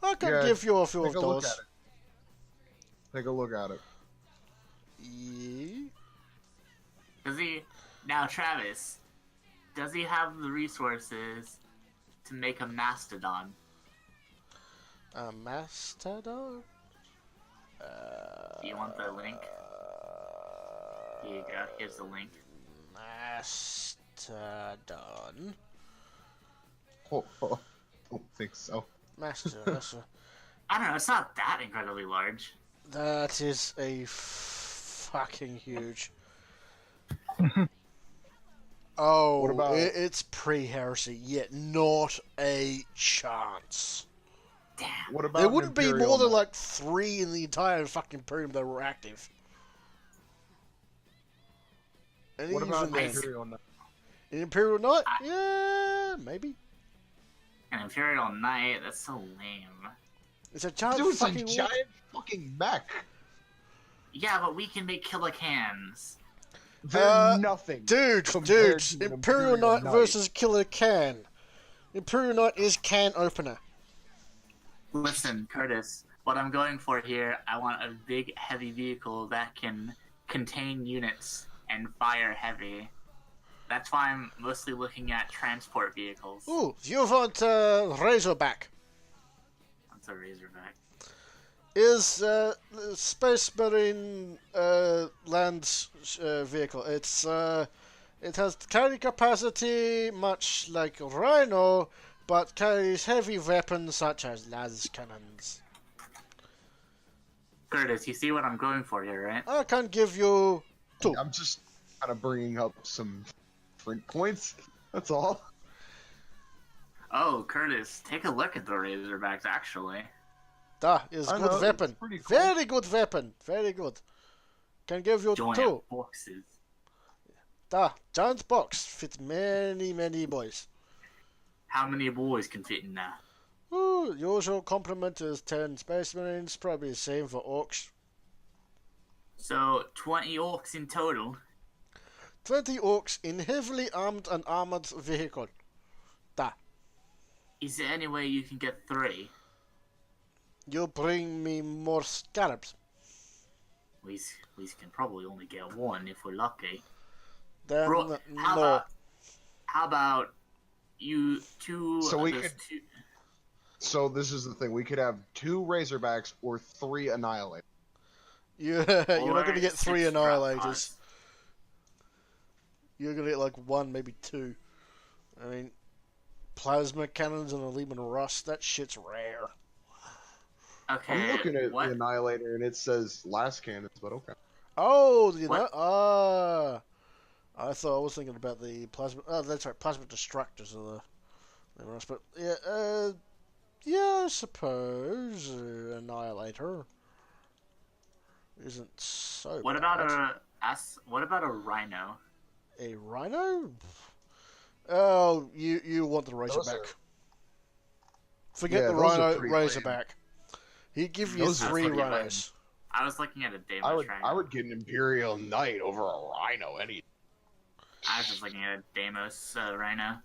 S1: I can
S3: Yeah,
S1: give you a few of
S3: Take a look
S1: those.
S3: at it. Take a look at it.
S1: Yeah.
S2: Does he... Now, Travis, does he have the resources to make a Mastodon?
S1: A mastodon?
S2: Do you want the link? Here you go, here's the link.
S1: Mastodon.
S3: Don't think so.
S1: Mastodon.
S2: I don't know, it's not that incredibly large.
S1: That is a fucking huge. Oh,
S3: What about-
S1: it's pre-heresy, yet not a chance.
S2: Damn.
S3: What about
S1: There
S3: an
S1: wouldn't be
S3: Imperial
S1: more than
S3: Knight?
S1: like 3 in the entire fucking Imperium that were active. And
S3: What about
S1: even
S3: an
S1: then,
S3: Imperial Knight?
S1: an Imperial Knight? Yeah, maybe.
S2: An Imperial Knight, that's so lame.
S1: It's a giant
S3: Dude, it's a
S1: fucking walk.
S3: giant fucking mech.
S2: Yeah, but we can make killer cans.
S3: They're nothing.
S1: Dude,
S3: compared to an
S1: Imperial Knight versus Killer Can. Imperial Knight is can opener.
S2: Listen, Curtis, what I'm going for here, I want a big, heavy vehicle that can contain units and fire heavy. That's why I'm mostly looking at transport vehicles.
S1: Ooh, you want Razorback.
S2: That's a Razorback.
S1: Is Space Marine land vehicle. It has carry capacity much like Rhino, but carries heavy weapons such as las cannons.
S2: Curtis, you see what I'm going for here, right?
S1: I can give you 2.
S3: I'm just kind of bringing up some different points. That's all.
S2: Oh, Curtis, take a look at the Razorbacks, actually.
S1: That is
S3: I
S1: good
S3: know, it's
S1: weapon.
S3: pretty cool.
S1: Very good weapon. Very good. Can give you
S2: Join
S1: 2.
S2: boxes.
S1: Giant box fits many, many boys.
S2: How many boys can fit in that?
S1: Ooh, usual complement is 10 Space Marines, probably the same for Orcs.
S2: So, 20 orcs in total.
S1: 20 Orcs in heavily armed and armored vehicle.
S2: Is there any way you can get 3?
S1: You bring me more scarabs.
S2: We can probably only get 1 if we're lucky.
S1: Then
S2: Bro,
S1: no.
S2: How about you 2?
S3: So we
S2: those
S3: could-
S2: 2
S3: So this is the thing. We could have 2 Razorbacks or 3 Annihilators.
S1: You're not
S2: or
S1: going to get 3
S2: 6 drop
S1: Annihilators.
S2: pods.
S1: You're going to get like 1, maybe 2. I mean, plasma cannons and a Lehman Rust, that shit's rare.
S2: Okay.
S3: I'm looking at
S2: what?
S3: the Annihilator and it says last cannons, but okay.
S1: Oh,
S2: What?
S1: I was thinking about the plasma. Oh, that's right, plasma destructors are the Lehman Rust. But yeah, I suppose Annihilator isn't so
S2: What
S1: bad.
S2: about a rhino?
S1: A Rhino? Oh, you want the Razorback.
S3: are-
S1: Forget
S3: Yeah,
S1: the
S3: those are
S1: Rhino
S3: pretty
S1: Razorback. He'd give you
S3: Those are
S1: 3
S2: pretty lame.
S1: Rhinos.
S2: I was looking at a Deimos
S3: I
S2: rhino.
S3: would get an Imperial Knight over a Rhino any.
S2: I was just looking at a Deimos rhino.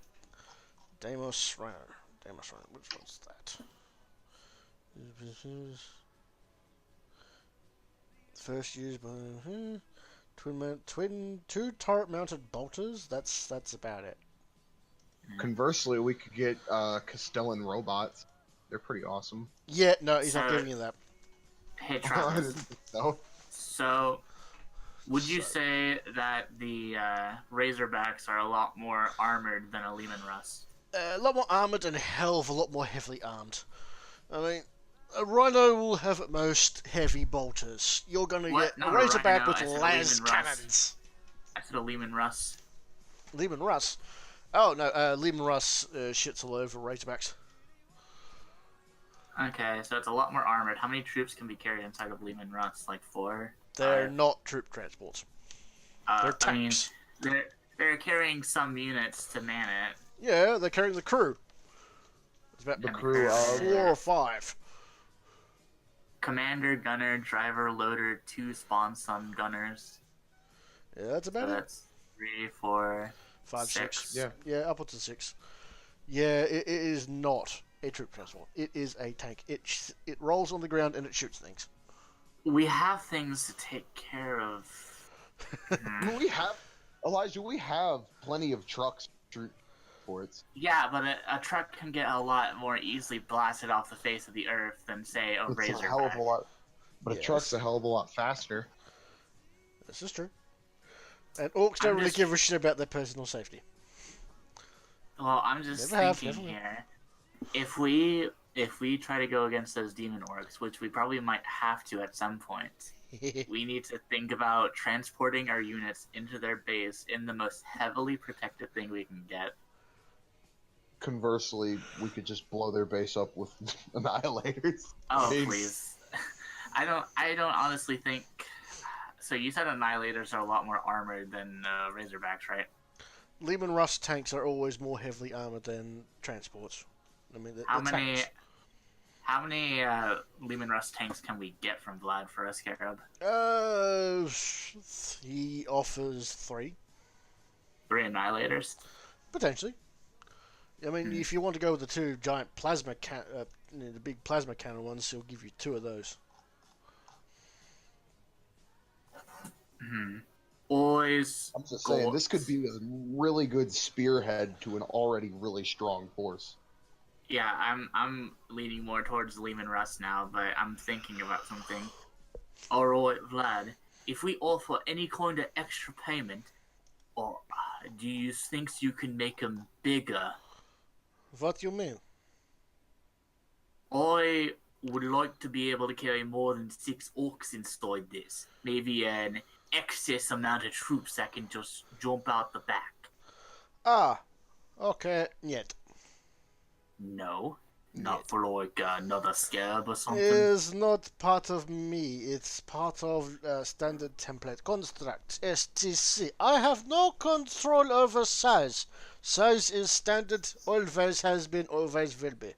S1: Deimos Rhino. Which one's that? First used by twin 2 turret mounted bolters. That's about it.
S3: Conversely, we could get Castellan robots. They're pretty awesome.
S1: Yeah, no, he's not
S2: So-
S1: giving you that.
S2: Hey
S3: I
S2: Travis.
S3: didn't think so.
S2: So, would you
S1: So-
S2: say that the Razorbacks are a lot more armored than a Lehman Russ?
S1: A lot more armoured and a hell of a lot more heavily armed. I mean, a Rhino will have at most heavy bolters. You're going to
S2: What?
S1: get a
S2: Not a
S1: Razorback
S2: Rhino,
S1: with
S2: I said a
S1: las
S2: Lehman Russ.
S1: cannons.
S2: I said a Lehman Russ.
S1: Lehman Russ. Oh, no, Lehman Russ shits all over Razorbacks.
S2: Okay, so it's a lot more armored. How many troops can be carried inside of Lehman Russ? Like 4?
S1: They're
S2: 5?
S1: not troop transports. They're
S2: I mean,
S1: tanks.
S2: they're carrying some units to man it.
S1: Yeah, they're carrying the crew. It's about
S3: The crew of
S1: 4 or 5.
S2: Commander, gunner, driver, loader, 2 spawn some gunners.
S1: Yeah, that's
S2: So
S1: about it.
S2: that's 3, 4,
S1: 5, 6.
S2: 6.
S3: Yeah.
S1: Upwards of 6. Yeah, it is not a troop transport. It is a tank. It rolls on the ground and it shoots things.
S2: We have things to take care of.
S3: We have, Elijah. We have plenty of trucks for it.
S2: Yeah, but a truck can get a lot more easily blasted off the face of the earth than, say, a
S3: It's
S2: Razorback.
S3: a hell of a lot. But
S1: Yes.
S3: a truck's a hell of a lot faster.
S1: This is true. And orcs don't
S2: I'm
S1: really
S2: just-
S1: give a shit about their personal safety.
S2: Well, I'm just
S1: Never have,
S2: thinking
S1: never will.
S2: here. If we try to go against those demon orcs, which we probably might have to at some point, we need to think about transporting our units into their base in the most heavily protected thing we can get.
S3: Conversely, we could just blow their base up with annihilators.
S2: Oh,
S3: Base.
S2: please. I don't honestly think. So you said Annihilators are a lot more armored than Razorbacks, right?
S1: Lehman Russ tanks are always more heavily armored than transports. I mean,
S2: How
S1: they're
S2: many?
S1: tanks.
S2: How many Lehman Russ tanks can we get from Vlad for a Scarab?
S1: He offers 3
S2: 3 Annihilators.
S1: potentially. I mean, if you want to go with the 2 giant plasma the big plasma cannon ones, he'll give you 2 of those.
S2: Always.
S3: I'm just saying,
S2: Go-
S3: this could be a really good spearhead to an already really strong force.
S2: Yeah, I'm leaning more towards Lehman Russ now, but I'm thinking about something. Alright, Vlad, if we offer any kind of extra payment, or do you think you can make them bigger?
S1: What you mean?
S2: I would like to be able to carry more than 6 orcs inside this. Maybe an excess amount of troops that can just jump out the back.
S1: Ah, okay, yet.
S2: No, not for like another scab or something.
S1: Is not part of me. It's part of standard template construct, STC. I have no control over size. Size is standard, always has been, always will be.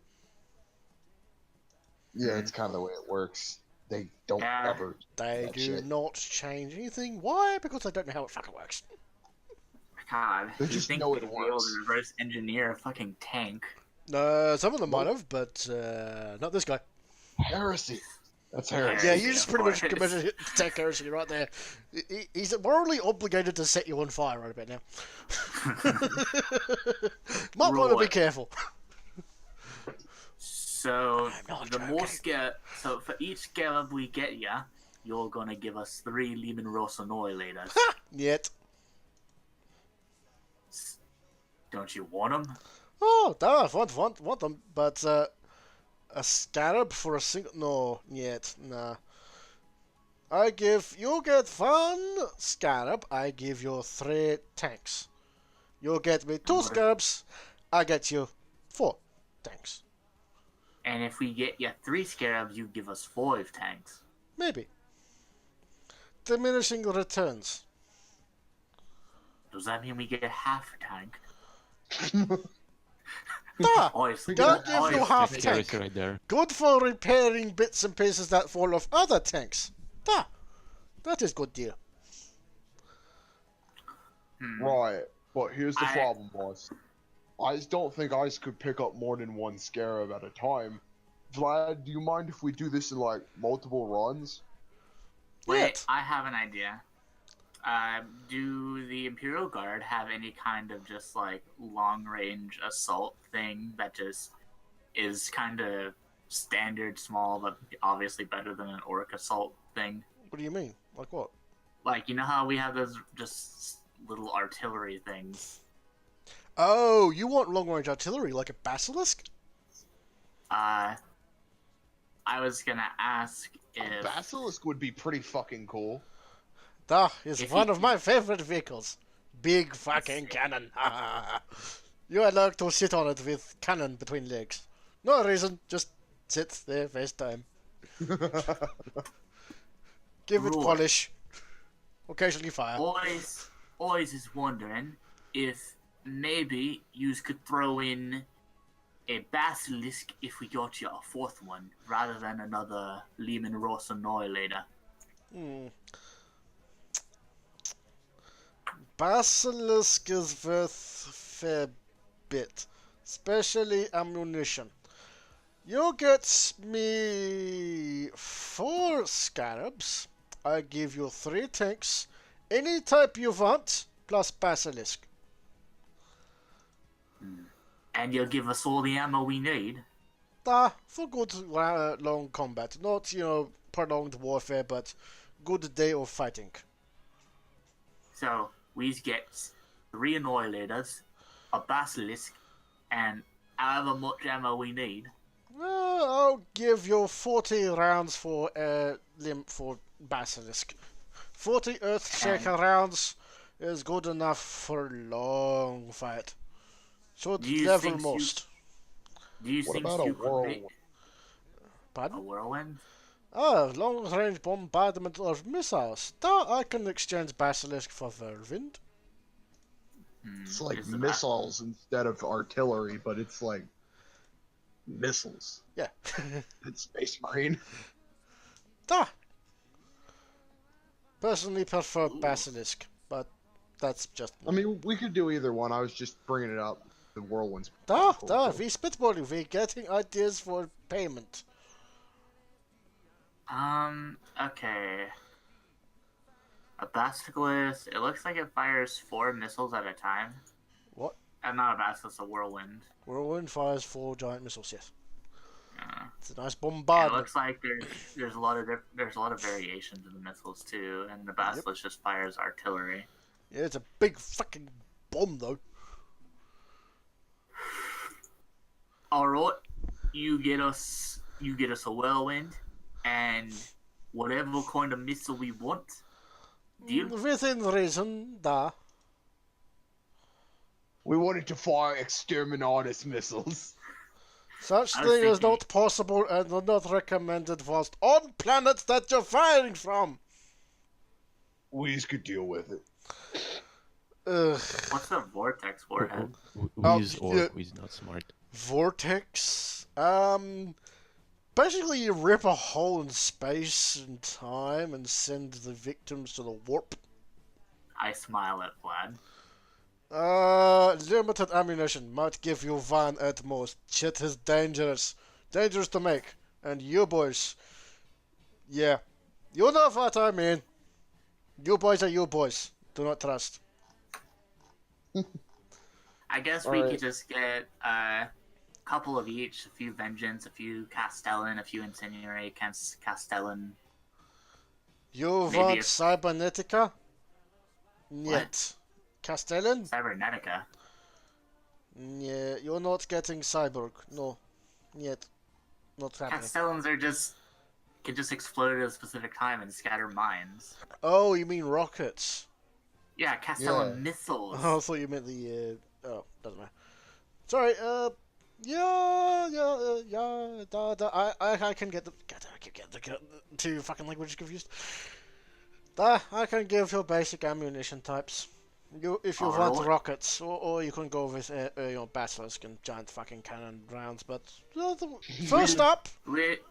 S3: Yeah, it's kind of the way it works. They don't
S2: Yeah.
S3: ever.
S1: They
S3: That
S1: do
S3: shit.
S1: not change anything. Why? Because I don't know how it fucking works.
S2: God,
S3: They
S2: you
S3: just
S2: think
S3: know
S2: we'd
S3: it
S2: be able
S3: works.
S2: to reverse engineer a fucking tank?
S1: Some of them might have, but not this guy.
S3: Heresy. That's heresy.
S1: Yeah,
S2: Heresy,
S1: you just
S2: of
S1: pretty much
S2: course.
S1: committed tech heresy right there. He's morally obligated to set you on fire right about now. Might want to be
S2: Right.
S1: careful.
S2: So
S1: I'm not
S2: the more
S1: joking.
S2: scare, so for each scarab we get ya, you're gonna give us 3 Lehman Ross Annihilators.
S1: Yet.
S2: Don't you want them?
S1: Oh, I want them, but a scarab for a single... No, yet, nah. You get 1 scarab, I give you 3 tanks. You get me 2 scarabs, I get you 4 tanks.
S2: And if we get ya 3 scarabs, you give us 5 tanks.
S1: Maybe. Diminishing returns.
S2: Does that mean we get half a tank?
S1: Ah,
S2: Honestly,
S1: don't give you
S2: honestly,
S1: half
S5: Heresy
S1: tank.
S5: right there.
S1: Good for repairing bits and pieces that fall off other tanks. That is good deal.
S3: Right, but here's the
S2: I-
S3: problem, boss. I just don't think I could pick up more than 1 scarab at a time. Vlad, do you mind if we do this in like multiple runs?
S2: Wait,
S1: Yet.
S2: I have an idea. Do the Imperial Guard have any kind of just like long range assault thing that just is kind of standard small, but obviously better than an orc assault thing?
S1: What do you mean? Like what?
S2: Like, you know how we have those just little artillery things?
S1: Oh, you want long range artillery like a basilisk?
S2: I was gonna ask
S3: A
S2: if
S3: basilisk would be pretty fucking cool.
S1: That is
S2: If
S1: one
S2: you-
S1: of my favorite vehicles. Big fucking cannon. You would like to sit on it with cannon between legs. No reason, just sit there, FaceTime. Give it
S2: Right.
S1: polish. Occasionally fire.
S2: always is wondering if maybe you could throw in a basilisk if we got you a 4th one, rather than another Lehman Ross Annihilator.
S1: Basilisk is worth fair bit. Especially ammunition. You get me 4 scarabs. I give you 3 tanks. Any type you want, plus basilisk.
S2: And you'll give us all the ammo we need.
S1: For good long combat. Not, prolonged warfare, but good day of fighting.
S2: So we get 3 Annihilators, a basilisk, and however much ammo we need.
S1: I'll give you 40 rounds for basilisk. 40 Earthshaker rounds is good enough for a long fight. Should
S2: Do you
S1: level
S2: think
S1: most.
S2: Do you
S3: What
S2: think
S3: about a
S2: you could make
S3: whirlwind?
S2: a
S1: Pardon?
S2: whirlwind?
S1: Long-range bombardment of missiles. I can exchange basilisk for whirlwind.
S3: It's like
S2: Is it
S3: missiles instead of artillery, but it's like missiles.
S1: Yeah.
S3: It's Space Marine.
S1: Personally prefer basilisk, but that's just
S3: I mean, we could do either one. I was just bringing it up. The whirlwinds.
S1: we
S3: Cool.
S1: spitballing, we getting ideas for payment.
S2: Okay. A basilisk, it looks like it fires 4 missiles at a time.
S1: What?
S2: Not a basilisk, a whirlwind.
S1: Whirlwind fires 4 giant missiles, yes. It's a nice
S2: It
S1: bombardment.
S2: looks like there's a lot of variations in the missiles too, and the basilisk just fires artillery.
S1: Yeah, it's a big fucking bomb, though.
S2: Alright, you get us a whirlwind, and whatever kind of missile we want. Deal?
S1: Within reason,
S3: We wanted to fire exterminatus missiles.
S1: Such
S2: I was
S1: thing is
S2: thinking-
S1: not possible and not recommended whilst on planets that you're firing from.
S3: We just could deal with it.
S1: Ugh.
S2: What's the vortex warhead?
S5: We is orc,
S1: yeah.
S5: who is not smart.
S1: Vortex. Basically, you rip a hole in space and time and send the victims to the warp.
S2: I smile at Vlad.
S1: Limited ammunition might give you one at most. Shit is dangerous. Dangerous to make. And you boys. Yeah. You know what I mean. You boys are you boys. Do not trust.
S2: I guess
S3: All
S2: we
S3: right.
S2: could just get a couple of each. A few Vengeance, a few Castellan, a few Incendiary, Castellan.
S1: You
S2: Maybe
S1: want
S2: a-
S1: Cybernetica? Niet. Castellan?
S2: Cybernetica.
S1: Yeah, you're not getting Cyborg. No. Yet. Not happening.
S2: Castellans can just explode at a specific time and scatter mines.
S1: Oh, you mean rockets?
S2: Yeah, Castellan
S3: Yeah.
S2: missiles.
S1: Oh, I thought you meant the, oh, doesn't matter. Sorry, I can get the, God, I keep getting the two fucking languages confused. I can give you basic ammunition types. If you want
S2: Alright.
S1: rockets, or you can go with, basilisk and giant fucking cannon rounds, but, first up,
S2: Wait,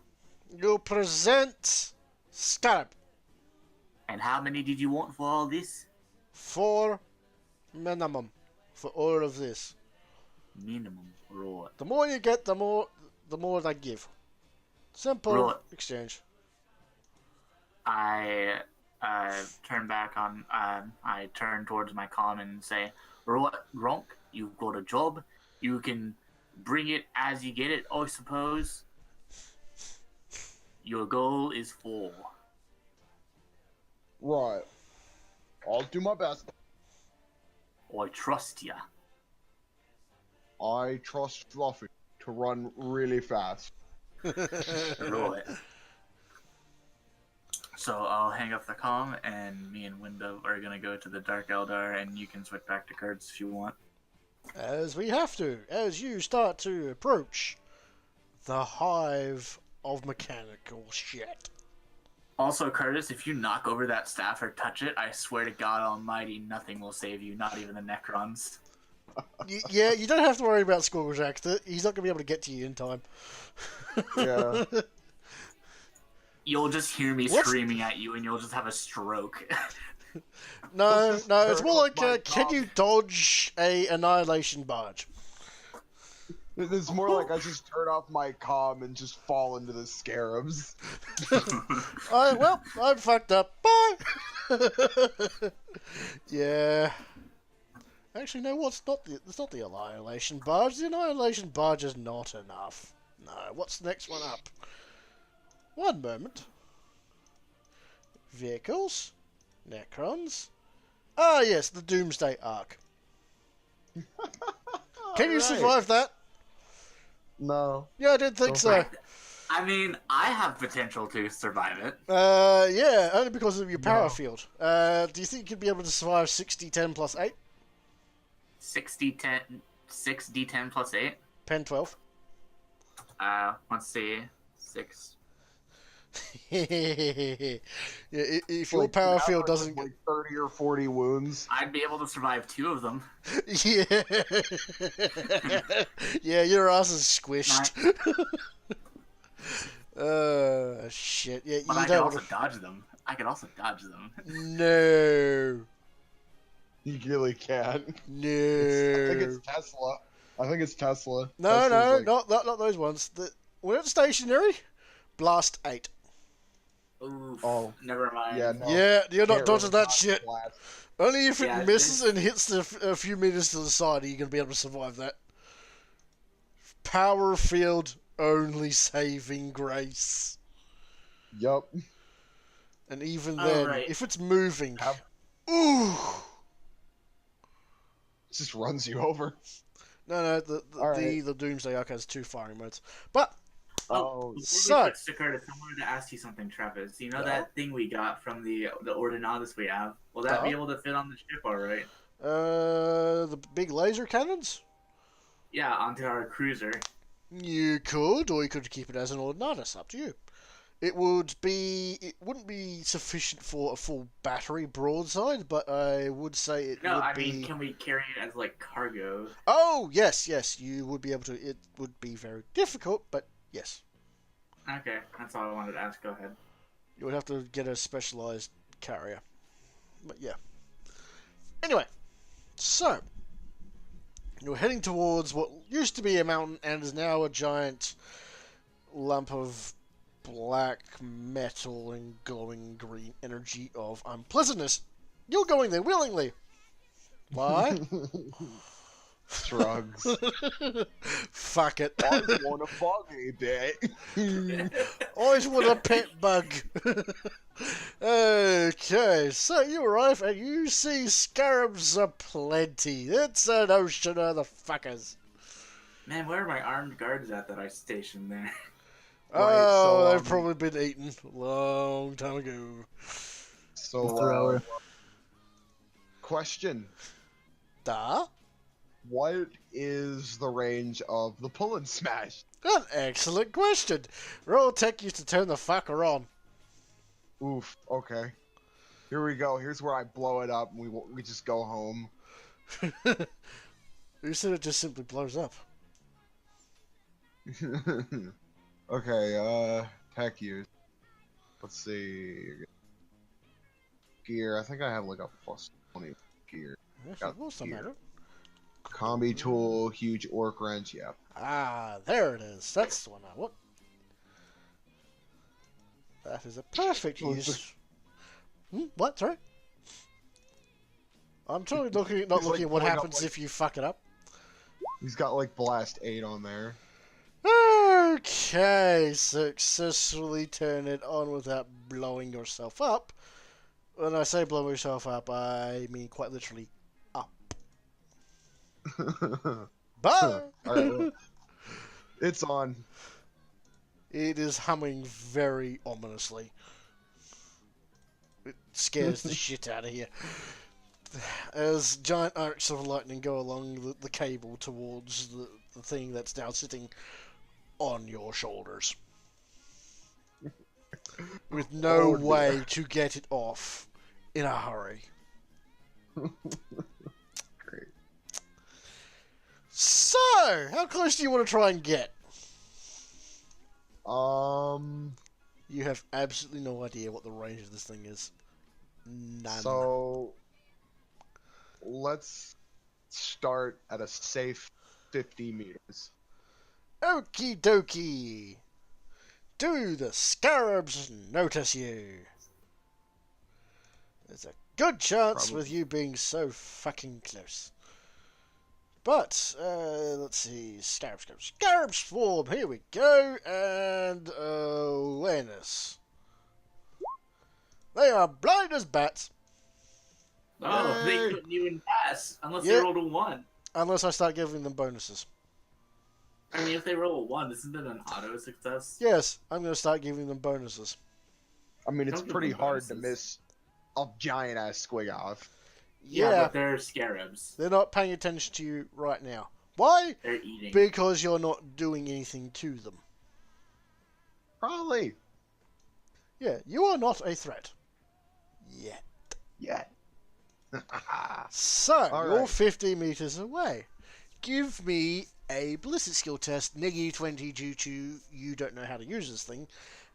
S1: you present Scarab.
S2: and how many did you want for all this?
S1: 4 minimum for all of this.
S2: Minimum. Right.
S1: The more you get, the more they give. Simple
S2: Right.
S1: exchange.
S2: I turn back on. I turn towards my comm and say, "Right, Ronk, you've got a job. You can bring it as you get it, I suppose. Your goal is 4.
S3: Right. I'll do my best.
S2: I trust ya."
S3: I trust Fluffy to run really fast.
S2: Right. So I'll hang up the comm, and me and Window are gonna go to the Dark Eldar, and you can switch back to Kurtz if you want.
S1: As we have to, as you start to approach the hive of mechanical shit.
S2: Also, Curtis, if you knock over that staff or touch it, I swear to God Almighty, nothing will save you, not even the Necrons.
S1: Yeah, you don't have to worry about Scorjack. He's not going to be able to get to you in time.
S3: Yeah.
S2: You'll just hear me
S1: What's-
S2: screaming at you, and you'll just have a stroke.
S1: No,
S3: This is
S1: it's more like,
S3: my
S1: can
S3: job.
S1: you dodge a annihilation barge?
S3: It's more like I just turn off my comm and just fall into the scarabs.
S1: Well, I'm fucked up. Bye. Yeah. Actually, no. It's not the annihilation barge. The annihilation barge is not enough. No. What's the next one up? One moment. Vehicles, Necrons. Ah, yes, the Doomsday Arc. Can you
S3: Alright.
S1: survive that?
S3: No.
S1: Yeah, I didn't think so.
S2: I mean, I have potential to survive it.
S1: Yeah, only because of your power
S3: No.
S1: field. Do you think you'd be able to survive 60, 10 plus 8?
S2: 6d10 plus 8.
S1: Pen 12.
S2: Let's see. 6.
S1: Yeah, if your
S3: Like,
S1: power
S3: now
S1: field
S3: I have,
S1: doesn't...
S3: like 30 or 40 wounds.
S2: I'd be able to survive 2 of them.
S1: Yeah. Yeah, your ass is squished. Shit. Yeah,
S2: But
S1: you
S2: I could
S1: don't
S2: also
S1: want
S2: dodge them. I could also dodge them.
S1: to... No.
S3: You really can't. I think
S1: No.
S3: it's Tesla. I think it's Tesla.
S1: No,
S3: Tesla's
S1: no,
S3: like-
S1: not those ones. When it's stationary, blast 8.
S2: Oof.
S3: Oh.
S2: Never mind.
S3: Yeah, no.
S1: Yeah, you're not
S3: Can't
S1: dodging
S3: really
S1: that
S3: dodge
S1: shit.
S3: blast.
S1: Only if it
S2: Yeah,
S1: misses and hits a few meters to the side are you going to be able to survive that. Power field only saving grace.
S3: Yup.
S1: And even
S2: Oh,
S1: then,
S2: right.
S1: if it's moving...
S3: Have-
S1: Ooh!
S3: It just runs you over.
S1: No,
S3: Alright.
S1: the Doomsday Arc has 2 firing modes. But,
S3: Oh,
S2: Before
S1: So-
S2: we switch to Curtis, I wanted to ask you something, Travis. You know
S1: Yeah?
S2: that thing we got from the Ordinatus we have? Will that be
S1: Yeah.
S2: able to fit on the ship, alright?
S1: the big laser cannons?
S2: Yeah, onto our cruiser.
S1: You could, or you could keep it as an Ordinatus, up to you. It wouldn't be sufficient for a full battery broadside, but I would say it
S2: No,
S1: would
S2: I
S1: be...
S2: mean, can we carry it as, like, cargo?
S1: Oh, yes, you would be able to. It would be very difficult, but yes.
S2: Okay, that's all I wanted to ask. Go ahead.
S1: You would have to get a specialized carrier. But yeah. Anyway, so, You're heading towards what used to be a mountain and is now a giant lump of black metal and glowing green energy of unpleasantness. You're going there willingly. Why?
S3: Shrugs.
S1: Fuck it.
S3: I want a buggy bit.
S1: Always want a pet bug. Okay, so you arrive and you see scarabs aplenty. It's an ocean of the fuckers.
S6: Man, where are my armed guards at that I stationed there?
S1: Oh, they've probably been eaten a long time ago.
S3: So, question.
S1: Da?
S3: What is the range of the pull and smash?
S1: An excellent question. Roll tech you to turn the fucker on.
S3: Oof, okay. Here we go. Here's where I blow it up and we just go home.
S1: Who said it just simply blows up?
S3: Okay, tech use. Let's see. Gear. I think I have like a plus 20 gear.
S1: What's the matter?
S3: Combi tool, huge orc wrench, yeah.
S1: Ah, there it is. That's the one I want. That is a perfect use. What? Sorry? I'm totally not looking at what happens if you fuck it up.
S3: He's got like blast 8 on there.
S1: Okay, successfully turn it on without blowing yourself up. When I say blow yourself up, I mean quite literally up. Bye!
S3: Alright, it's on.
S1: It is humming very ominously. It scares the shit out of you. As giant arcs of lightning go along the cable towards the thing that's now sitting on your shoulders. With no way to get it off in a hurry.
S3: Great.
S1: So, how close do you want to try and get? You have absolutely no idea what the range of this thing is. None.
S3: So, let's start at a safe 50 meters.
S1: Okie dokie. Do the scarabs notice you? There's a good chance with you being so fucking close. But, let's see. Scarabs form. Here we go. And awareness. They are blind as bats.
S6: Oh, they
S1: Yay.
S6: couldn't even pass unless
S1: Yep.
S6: they rolled a 1.
S1: Unless I start giving them bonuses.
S6: I mean, if they roll a 1, isn't that an auto success?
S1: Yes, I'm going to start giving them bonuses.
S3: I mean, it's
S6: Don't give
S3: pretty
S6: them
S3: hard to
S6: bonuses.
S3: miss a giant ass squig off.
S1: Yeah,
S6: But they're scarabs.
S1: they're not paying attention to you right now. Why?
S6: They're eating.
S1: Because you're not doing anything to them.
S3: Probably.
S1: Yeah, you are not a threat. Yet.
S3: Yeah.
S1: So,
S3: All
S1: you're
S3: right.
S1: 50 meters away. Give me a ballistic skill test, -20 due to you don't know how to use this thing.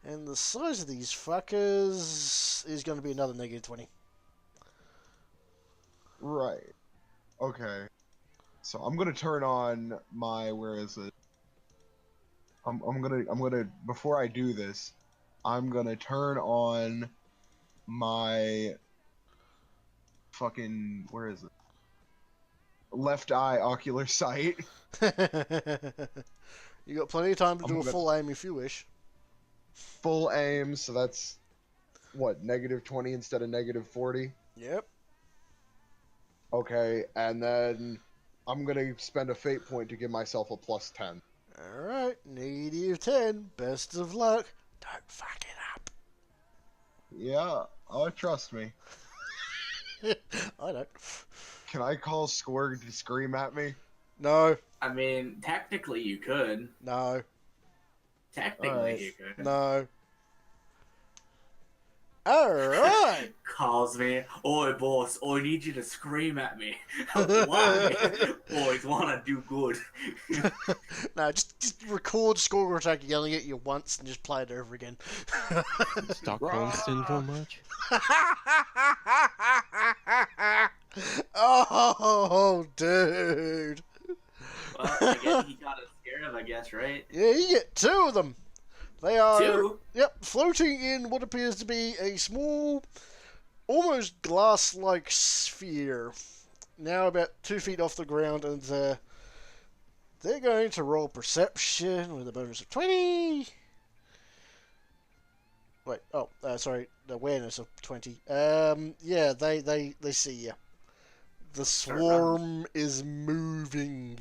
S1: And the size of these fuckers is going to be another -20.
S3: Right. Okay. So I'm gonna turn on my, where is it? I'm gonna before I do this, I'm gonna turn on my fucking, where is it? Left eye ocular sight.
S1: You got plenty of time to
S3: I'm
S1: do a
S3: gonna-
S1: full aim if you wish.
S3: Full aim, so that's what, -20 instead of -40?
S1: Yep.
S3: Okay, and then I'm gonna spend a fate point to give myself a +10.
S1: Alright, -10. Best of luck. Don't fuck it up.
S3: Yeah, oh, trust me.
S1: I don't.
S3: Can I call Squirg to scream at me?
S1: No,
S6: I mean, technically you could.
S1: no,
S6: Technically
S3: Alright.
S6: you could.
S1: no. Alright.
S6: Calls me, oi boss, I need you to scream at me. Why? Boys wanna do good.
S1: No, just record Score Attack yelling at you once and just play it over again.
S5: Stockholm syndrome much?
S1: Oh, dude. of them. They are,
S6: 2?
S1: yep, floating in what appears to be a small, almost glass-like sphere. Now about 2 feet off the ground, and they're going to roll perception with a bonus of 20. Wait, sorry, awareness of 20. Yeah, they see you. The swarm is moving.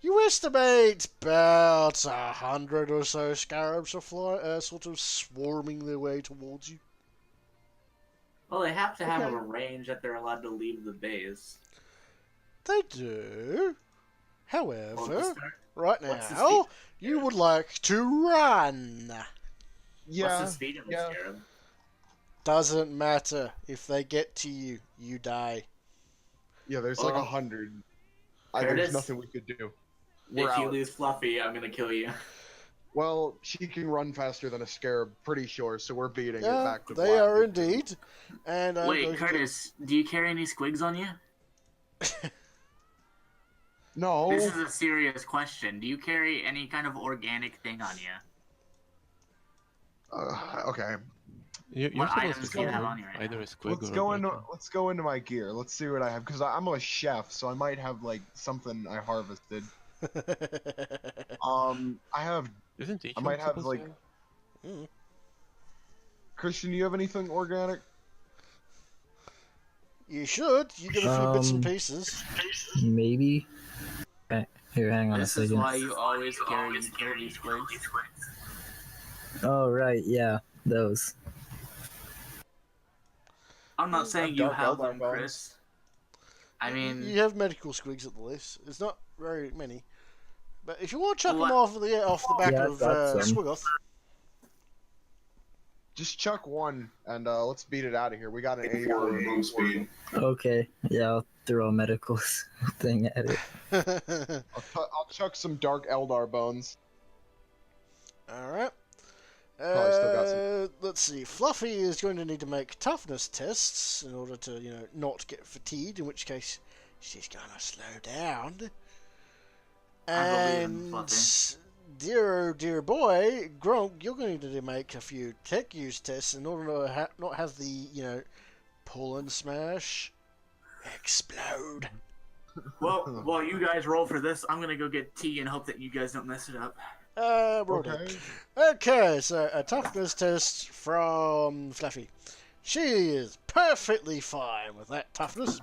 S1: You estimate about 100 or so scarabs are sort of swarming their way towards you.
S6: Well, they have to have
S3: Okay.
S6: a range that they're allowed to leave the base.
S1: They do. However,
S6: Well,
S1: right
S6: what's the
S1: now,
S6: speed?
S1: you would like to run.
S3: Yeah.
S6: What's the speed of the
S3: yeah.
S6: scarab?
S1: Doesn't matter. If they get to you, you die.
S3: Yeah, there's like
S6: Well,
S3: 100.
S6: Curtis,
S3: There's nothing we could do. We're
S6: If you
S3: out.
S6: lose Fluffy, I'm gonna kill you.
S3: Well, she can run faster than a scarab, pretty sure, so we're beating it
S1: Yeah,
S3: back to
S1: they
S3: black.
S1: are indeed. And I'm
S2: Wait,
S1: going to
S2: Curtis, do you carry any squigs on you?
S3: No.
S2: This is a serious question. Do you carry any kind of organic thing on you?
S3: Okay.
S5: You're
S2: What
S5: supposed
S2: items
S5: to
S2: do you
S5: go
S2: have
S5: with
S2: on you right
S5: either
S2: now?
S5: a squig
S7: Let's
S5: or
S7: go
S5: a
S7: into
S5: bacon.
S7: let's go into my gear. Let's see what I have because I'm a chef, so I might have like something I harvested. I have.
S5: Isn't each
S7: I
S5: one
S7: might have
S5: supposed
S7: like.
S5: to have?
S7: Christian, do you have anything organic?
S1: You should. You get a few bits and
S4: Um,
S1: pieces.
S4: Maybe. Here, hang on
S2: This
S4: a
S2: is
S4: second.
S2: why you always carry utility squigs.
S4: Oh, right, yeah, those.
S2: I'm not saying you
S3: Dark
S2: have
S3: Eldar
S2: them,
S3: bones.
S2: Chris. I mean,
S1: You have medical squigs at the least. It's not very many. But if you want to chuck them
S2: What?
S1: off the back
S4: Yeah,
S1: of
S4: that's some.
S1: Squiggoth,
S3: Just chuck one, and let's beat it out of here. We got an 84
S7: move speed.
S4: Okay, yeah, I'll throw a medical thing at it.
S3: I'll chuck some Dark Eldar bones.
S1: Alright.
S3: Probably still got some.
S1: Let's see. Fluffy is going to need to make toughness tests in order to, not get fatigued, in which case she's going to slow down.
S2: I believe in
S1: And
S2: Fluffy.
S1: dear boy, Gronk, you're going to need to make a few tech use tests in order to not have the, pull and smash explode.
S2: well, while you guys roll for this, I'm gonna go get tea and hope that you guys don't mess it up.
S1: Roll done.
S3: Okay.
S1: Okay, so a toughness test from Fluffy. She is perfectly fine with that toughness.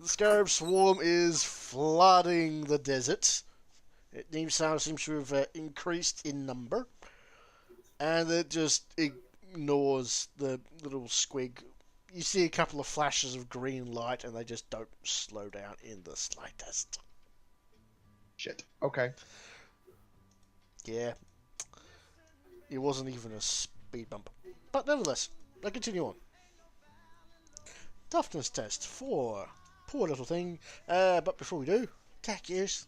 S1: The Scarab Swarm is flooding the desert. It seems to have increased in number. And it just ignores the little squig. You see a couple of flashes of green light and they just don't slow down in the slightest.
S3: Shit. Okay.
S1: Yeah. It wasn't even a speed bump. But nevertheless, I continue on. Toughness test 4. Poor little thing. But before we do, attack use.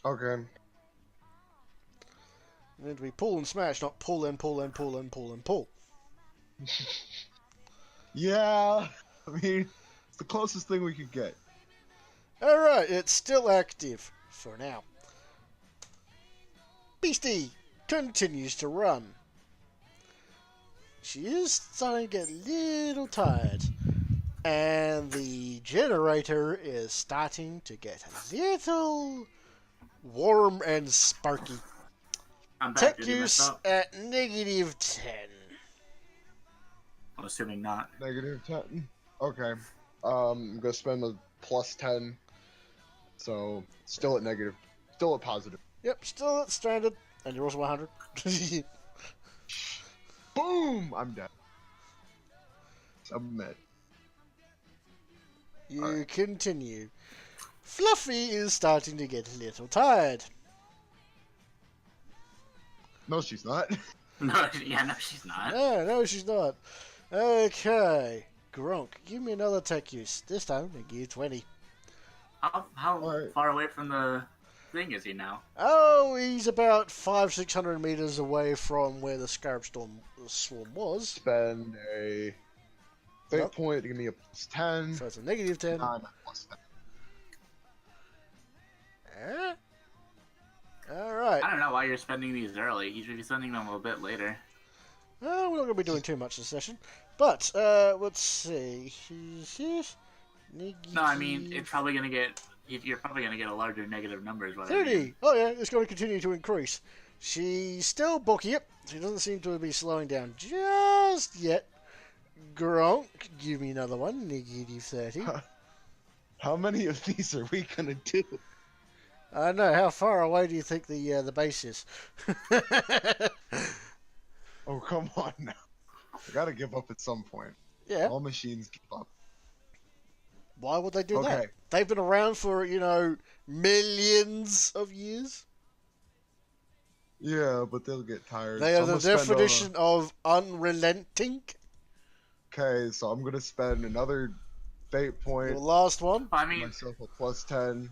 S3: Okay.
S1: And to be pull and smash, not pull and pull and pull and pull and pull.
S7: Yeah, I mean, it's the closest thing we could get.
S1: Alright, it's still active for now. Beastie continues to run. She is starting to get a little tired. And the generator is starting to get a little warm and sparky.
S2: I'm back.
S1: Tech
S2: Did you mess
S1: use
S2: up?
S1: at -10.
S2: I'm assuming not.
S3: -10. Okay. I'm gonna spend a +10. So still at negative. Still at positive.
S1: Yep, still at stranded. And you're also 100.
S3: Boom! I'm dead. Submit.
S1: You
S3: Alright.
S1: continue. Fluffy is starting to get a little tired.
S3: No, she's not.
S2: No, she's not.
S1: No, she's not. Okay. Gronk, give me another tech use. This time, I give you 20.
S2: How
S3: Alright.
S2: far away from the thing is he now?
S1: Oh, he's about 500-600 meters away from where the Scarab Swarm was.
S3: Spend a fate
S1: Yep.
S3: point to give me a +10.
S1: So it's a -10.
S3: I'm at +10.
S1: Eh? Alright.
S2: I don't know why you're spending these early. You should be spending them a little bit later.
S1: We're not going to be doing too much this session. But, let's see.
S2: No, I mean, it's probably gonna get. You're probably gonna get a larger negative numbers.
S1: 30! Oh yeah, it's going to continue to increase. She's still bulky up. She doesn't seem to be slowing down just yet. Gronk, give me another one. Negative 30.
S7: How many of these are we gonna do?
S1: I don't know. How far away do you think the base is?
S7: Oh, come on now. I gotta give up at some point.
S1: Yeah.
S7: All machines give up.
S1: Why would they do that?
S7: Okay.
S1: They've been around for, millions of years.
S7: Yeah, but they'll get tired.
S1: They
S7: So
S1: are
S7: I'm
S1: the
S7: gonna spend,
S1: definition of unrelenting.
S7: Okay, so I'm gonna spend another fate point.
S1: Your last one.
S2: I mean,
S7: Myself a +10.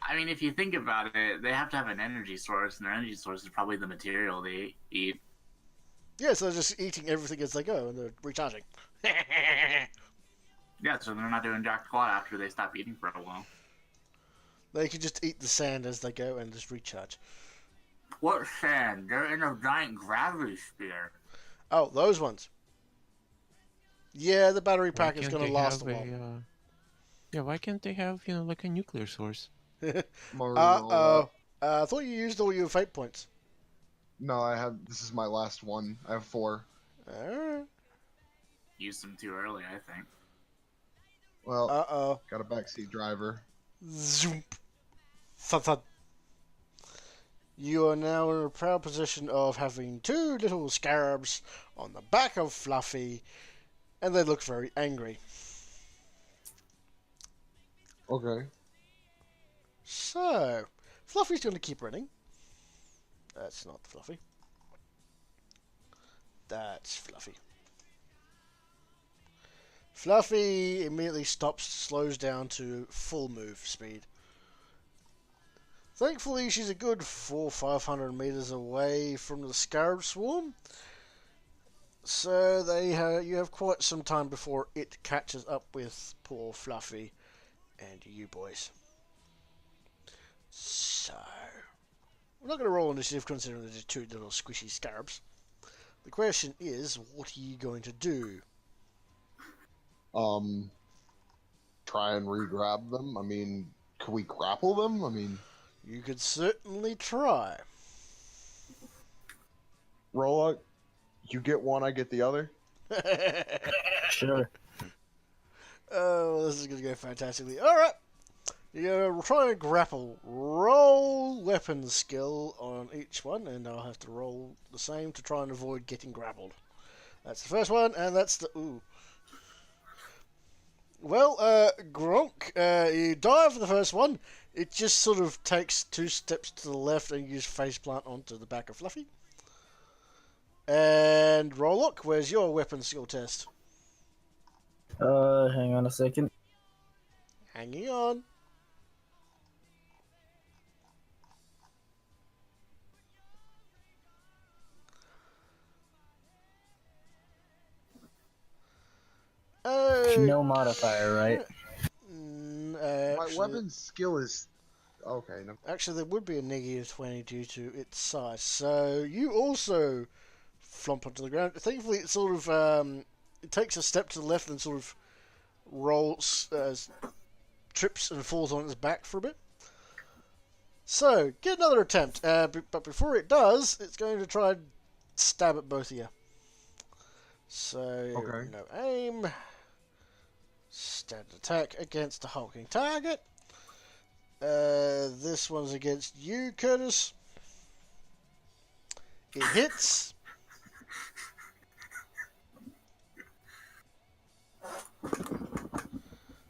S2: I mean, if you think about it, they have to have an energy source, and their energy source is probably the material they eat.
S1: Yeah, so they're just eating everything as they go, and they're recharging.
S2: Yeah, so they're not doing jack squat after they stop eating for a while.
S1: They can just eat the sand as they go and just recharge.
S2: What sand? They're in a giant gravity sphere.
S1: Oh, those ones. Yeah, the battery
S5: Why
S1: pack is
S5: can't
S1: going to
S5: they
S1: last a
S5: have
S1: while.
S5: Yeah, why can't they have, like a nuclear source?
S1: Uh-oh. I thought you used all your fate points.
S7: No, this is my last one. I have 4.
S1: Alright.
S2: Used them too early, I think.
S7: Well,
S1: Uh-oh.
S7: got a backseat driver.
S1: Zoom. Thud thud. You are now in a proud position of having 2 little scarabs on the back of Fluffy, and they look very angry.
S3: Okay.
S1: So, Fluffy's going to keep running. That's not Fluffy. That's Fluffy. Fluffy immediately stops, slows down to full move speed. Thankfully, she's a good 400-500 meters away from the Scarab Swarm. So you have quite some time before it catches up with poor Fluffy and you boys. So, we're not going to roll initiative considering there's 2 little squishy scarabs. The question is, what are you going to do?
S3: Try and re-grab them. I mean, can we grapple them? I mean,
S1: You could certainly try.
S3: Rolluck, you get one, I get the other.
S4: Sure.
S1: Oh, this is going to go fantastically. Alright. You're going to try and grapple. Roll weapon skill on each one, and I'll have to roll the same to try and avoid getting grappled. That's the first one, and that's the... Ooh. Well, Gronk, you dive for the first one. It just sort of takes 2 steps to the left and you just faceplant onto the back of Fluffy. And Rollock, where's your weapon skill test?
S4: Hang on a second.
S1: Hanging on.
S4: No modifier, right?
S3: My
S1: Actually,
S3: weapon skill is... Okay, no.
S1: actually, there would be a negative 20 due to its size. So you also flump onto the ground. Thankfully, it sort of it takes a step to the left and sort of rolls, trips and falls on its back for a bit. So get another attempt. But before it does, it's going to try and stab at both of you. So
S3: Okay.
S1: no aim. Standard attack against the hulking target. This one's against you, Curtis. It hits.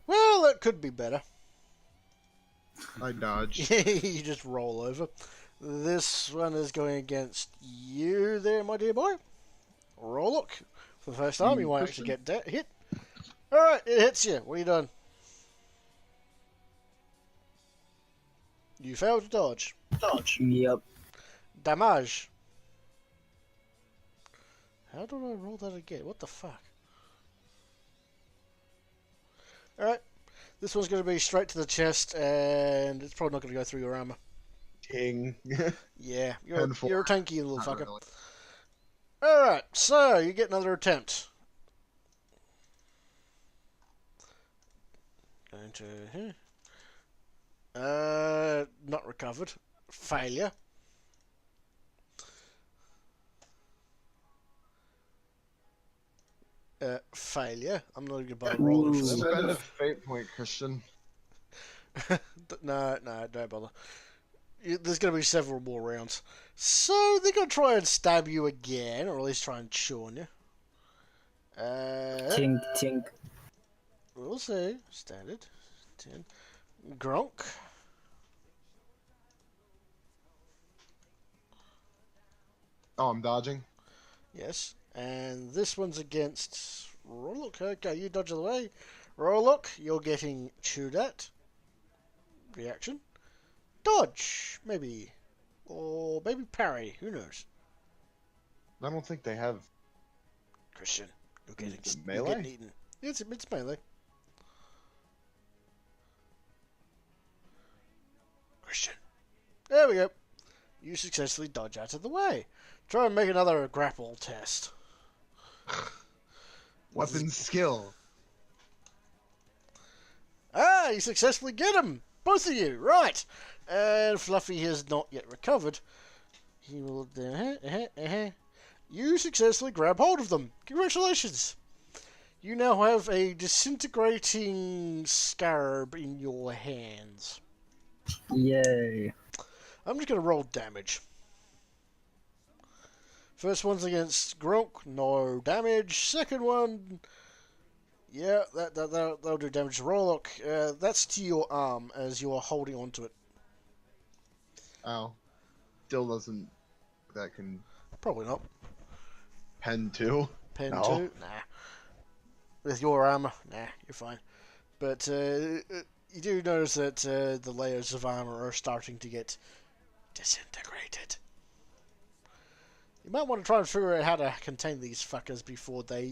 S1: Well, that could be better.
S7: I dodged.
S1: You just roll over. This one is going against you there, my dear boy. Rollock. For the first time, you won't actually get hit. Alright, it hits you. What are you doing? You failed to dodge.
S4: Yep.
S1: Damage. How do I roll that again? What the fuck? Alright. This one's going to be straight to the chest, and it's probably not going to go through your armor.
S7: Ting.
S1: Yeah, you're
S7: Pen four.
S1: a tanky little
S7: Not
S1: fucker.
S7: really.
S1: Alright, so you get another attempt. Going to here. Not recovered. Failure. Failure. I'm not going to bother rolling for them.
S3: Ooh.
S7: Spend a fate point, Christian.
S1: No, don't bother. There's going to be several more rounds. So they're going to try and stab you again, or at least try and chew on you.
S4: Tink, tink.
S1: We'll see. Standard. 10. Gronk.
S7: Oh, I'm dodging.
S1: Yes. And this one's against Rollock. Okay, you dodge the way. Rollock, you're getting chewed at. Reaction. Dodge, maybe. Or maybe parry. Who knows?
S7: I don't think they have.
S1: Christian, you're getting,
S7: Melee?
S1: you're getting eaten. It's melee. Christian. There we go. You successfully dodge out of the way. Try and make another grapple test.
S7: Weapon skill.
S1: Ah, you successfully get him! Both of you, right. And Fluffy has not yet recovered. He will... You successfully grab hold of them. Congratulations! You now have a disintegrating scarab in your hands.
S4: Yay.
S1: I'm just going to roll damage. First one's against Gronk, no damage. Second one... Yeah, that'll do damage to Rollock. That's to your arm as you are holding onto it.
S7: Oh. Still doesn't. That can.
S1: Probably not.
S7: Pen 2?
S1: Pen
S7: No.
S1: 2? Nah. With your armor? Nah, you're fine. But you do notice that the layers of armor are starting to get disintegrated. You might want to try and figure out how to contain these fuckers before they,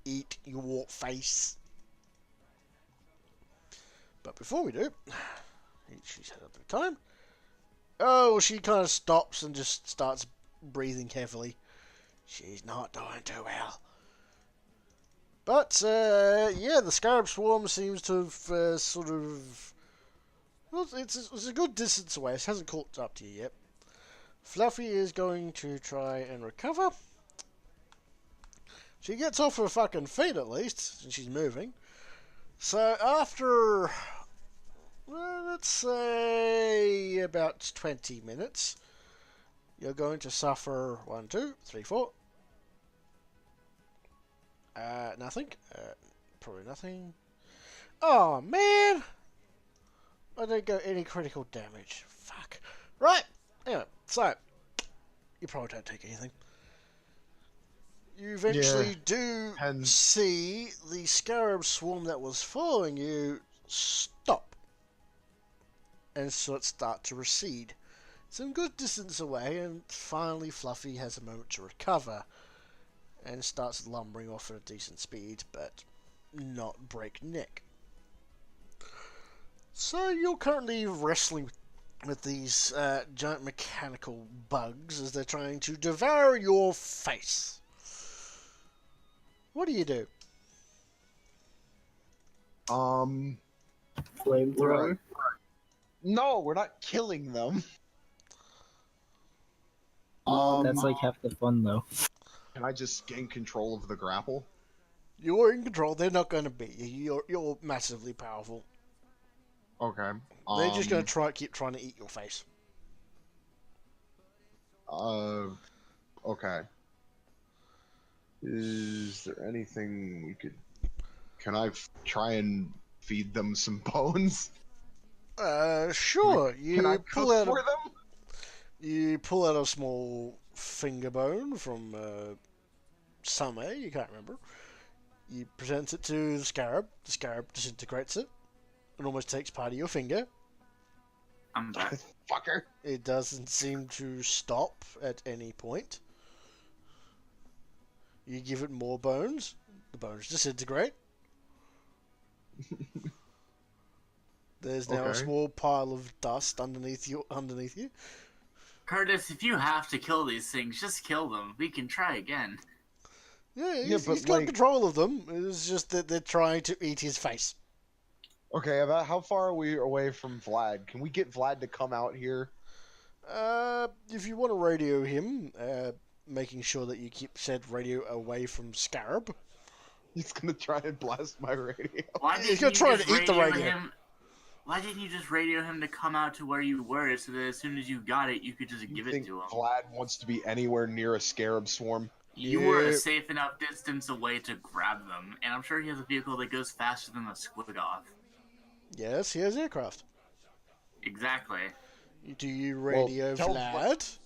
S1: eat your face. But before we do, she's had a bit of time. Oh, she kind of stops and just starts breathing heavily. She's not doing too well. But, yeah, the Scarab Swarm seems to have sort of... Well, it's a good distance away. It hasn't caught up to you yet. Fluffy is going to try and recover. She gets off her fucking feet at least, and she's moving. So after, well, let's say about 20 minutes, you're going to suffer 1, 2, 3, 4. Nothing. Probably nothing. Oh man, I don't get any critical damage. Fuck. Right. Anyway, so you probably don't take anything. You eventually do see the Scarab Swarm that was following you stop and so it start to recede. Some good distance away, and finally Fluffy has a moment to recover and starts lumbering off at a decent speed, but not breakneck. So you're currently wrestling with these giant mechanical bugs as they're trying to devour your face. What do you do?
S4: Flamethrower?
S7: No, we're not killing them.
S4: That's like half the fun, though.
S7: Can I just gain control of the grapple?
S1: You're in control. They're not going to beat you. You're massively powerful.
S7: Okay.
S1: They're just going to keep trying to eat your face.
S7: Okay. Is there anything we could... Can I try and feed them some bones?
S1: Sure.
S7: Can I cook for them?
S1: You pull out a small finger bone from somewhere, you can't remember. You present it to the Scarab. The Scarab disintegrates it. It almost takes part of your finger.
S2: I'm back.
S7: Fucker.
S1: It doesn't seem to stop at any point. You give it more bones. The bones disintegrate. There's now a
S3: Okay.
S1: small pile of dust underneath you.
S2: Curtis, if you have to kill these things, just kill them. We can try again.
S1: Yeah,
S3: Yeah,
S1: he's
S3: but,
S1: got
S3: like-
S1: control of them. It's just that they're trying to eat his face.
S3: Okay, about how far are we away from Vlad? Can we get Vlad to come out here?
S1: If you want to radio him, making sure that you keep said radio away from Scarab.
S3: He's gonna try and blast my radio.
S2: Why
S1: He's
S2: didn't
S1: gonna
S2: you
S1: try
S2: just
S1: to eat the radio.
S2: him? Why didn't you just radio him to come out to where you were, so that as soon as you got it, you could just
S3: You
S2: give it
S3: think
S2: to him?
S3: Vlad wants to be anywhere near a scarab swarm?
S2: You were a
S1: Yeah.
S2: safe enough distance away to grab them, and I'm sure he has a vehicle that goes faster than a squid off.
S1: Yes, he has aircraft.
S2: Exactly.
S1: Do you
S3: Well,
S1: radio
S3: tell
S1: Vlad?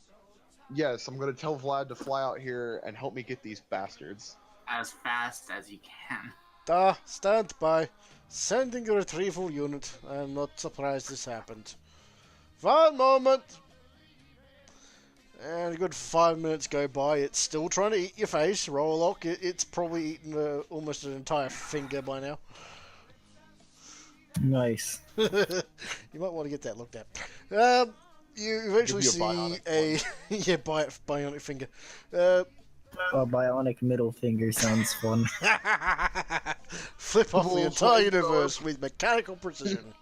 S3: Yes, I'm gonna tell Vlad to fly out here and help me get these bastards.
S2: As fast as he can.
S1: Stand by. Sending a retrieval unit. I'm not surprised this happened. 1 moment. And a good 5 minutes go by. It's still trying to eat your face. Rollock. It's probably eaten almost an entire finger by now.
S4: Nice.
S1: You might want to get that looked at. You eventually
S3: Give you a
S1: see
S3: bionic
S1: yeah, bionic finger.
S4: A bionic middle finger sounds fun.
S1: Flip off the
S3: Oh,
S1: entire
S3: my
S1: universe with mechanical precision.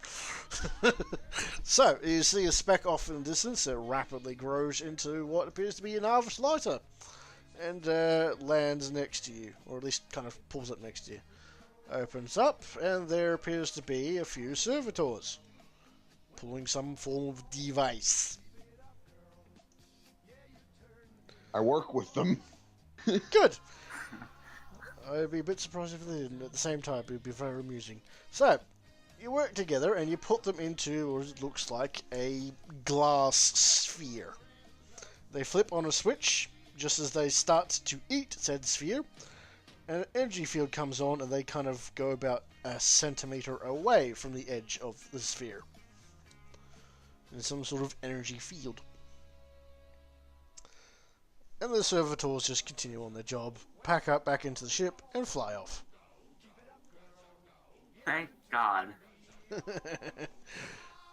S1: So, you see a speck off in the distance. It rapidly grows into what appears to be an Arvis lighter and lands next to you, or at least kind of pulls up next to you. Opens up, and there appears to be a few servitors pulling some form of device.
S3: I work with them.
S1: Good. I'd be a bit surprised if they didn't. At the same time, it would be very amusing. So, you work together and you put them into what it looks like a glass sphere. They flip on a switch just as they start to eat said sphere, and an energy field comes on and they kind of go about a centimeter away from the edge of the sphere. In some sort of energy field. And the servitors just continue on their job, pack up back into the ship, and fly off.
S2: Thank God.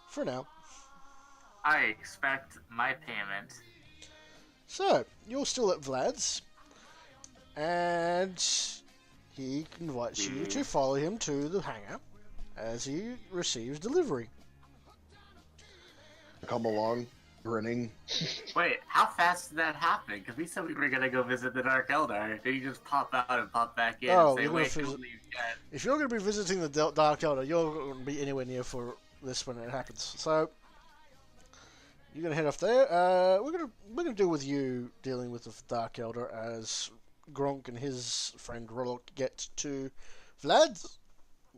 S1: For now.
S2: I expect my payment.
S1: So, you're still at Vlad's, and he invites you to follow him to the hangar as he receives delivery.
S3: Come along, grinning.
S2: Wait, how fast did that happen? Because we said we were gonna go visit the Dark Elder. Did you just pop out and pop back in
S1: Oh,
S2: and say,
S1: we're gonna
S2: wait,
S1: visit-
S2: don't leave yet?
S1: If you're going to be visiting the Dark Elder, you're going to be anywhere near for this when it happens. So, you're going to head off there. We're going to deal with you dealing with the Dark Elder as Gronk and his friend Rollock get to Vlad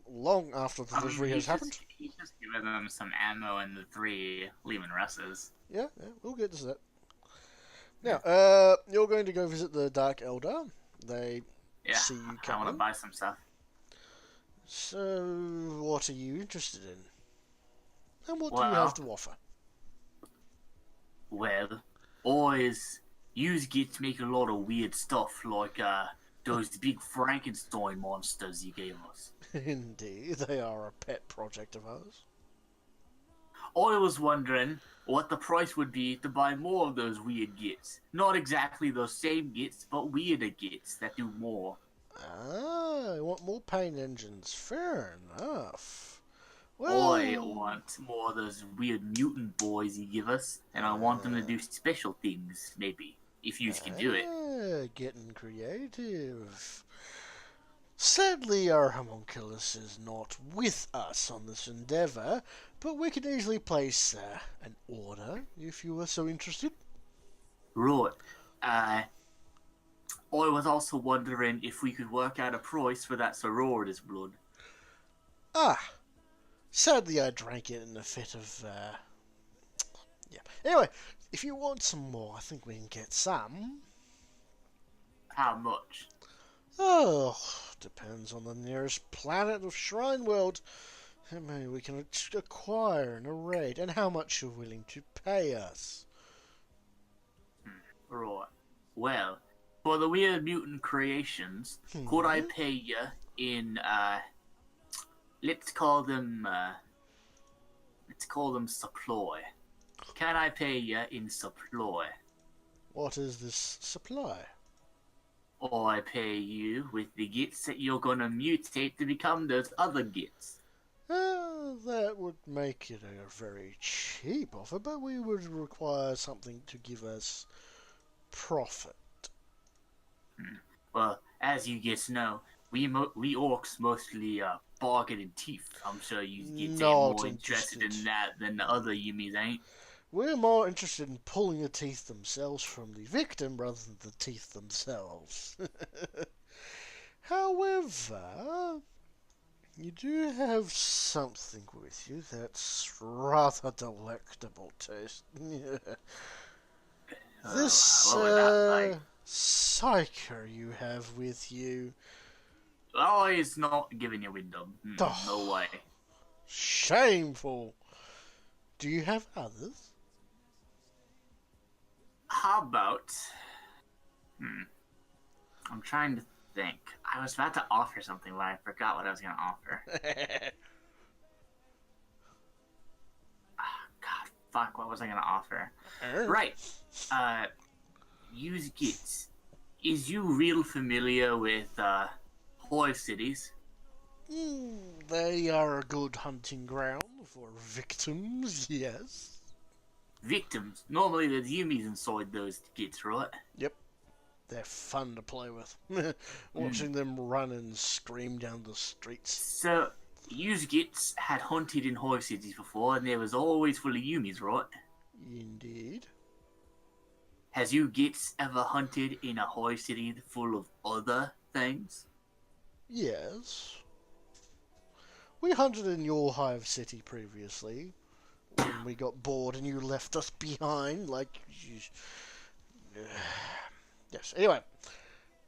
S1: long after the delivery has happened.
S2: He's just giving them some ammo and the 3 Lehman Russes.
S1: Yeah, we'll get to that. Now, you're going to go visit the Dark Elder. They
S2: Yeah,
S1: see you
S2: I want
S1: coming.
S2: to buy some stuff.
S1: So, what are you interested in? And what do you
S2: Well-
S1: have to offer?
S2: Well, always, yous get to make a lot of weird stuff, like those big Frankenstein monsters you gave us.
S1: Indeed, they are a pet project of ours.
S2: I was wondering what the price would be to buy more of those weird gits. Not exactly those same gits, but weirder gits that do more.
S1: Ah, I want more paint engines. Fair enough. Well,
S2: I want more of those weird mutant boys you give us, and I want them to do special things, maybe, if yous can do it.
S1: Getting creative. Sadly, our homunculus is not with us on this endeavor, but we can easily place an order if you were so interested.
S2: Right. I was also wondering if we could work out a price for that sorority's blood.
S1: Ah, sadly I drank it in a fit of, yeah. Anyway, if you want some more, I think we can get some.
S2: How much?
S1: Oh, depends on the nearest planet of Shrine World. How many we can acquire in a raid, and how much you're willing to pay us.
S2: Right. Well, for the weird mutant creations, could I pay you in, let's call them, Let's call them supply. Can I pay you in supply?
S1: What is this supply?
S2: Or I pay you with the gits that you're gonna mutate to become those other gits.
S1: That would make it a very cheap offer, but we would require something to give us profit.
S2: Well, as you gits know, we orcs mostly bargain in teeth. I'm sure you gits ain't
S1: Not
S2: more interested
S1: interested.
S2: in that than the other yumis ain't.
S1: We're more interested in pulling the teeth themselves from the victim rather than the teeth themselves. However, you do have something with you that's rather delectable taste. This
S2: what would that like?
S1: psyker you have with you.
S2: Oh, he's not giving you window. No way.
S1: Shameful. Do you have others?
S2: How about... I'm trying to think. I was about to offer something, but I forgot what I was going to offer. God, fuck, what was I going to offer? Right. Use gits. Is you real familiar with, Hoy cities?
S1: They are a good hunting ground for victims, yes.
S2: Victims. Normally there's yumis inside those gits, right?
S1: Yep. They're fun to play with. Watching them run and scream down the streets.
S2: So, use gits had hunted in Hoy cities before, and there was always full of yumis, right?
S1: Indeed.
S2: Has you gits ever hunted in a Hoy city full of other things?
S1: Yes. We hunted in your hive city previously. When we got bored and you left us behind, like... Yes, anyway.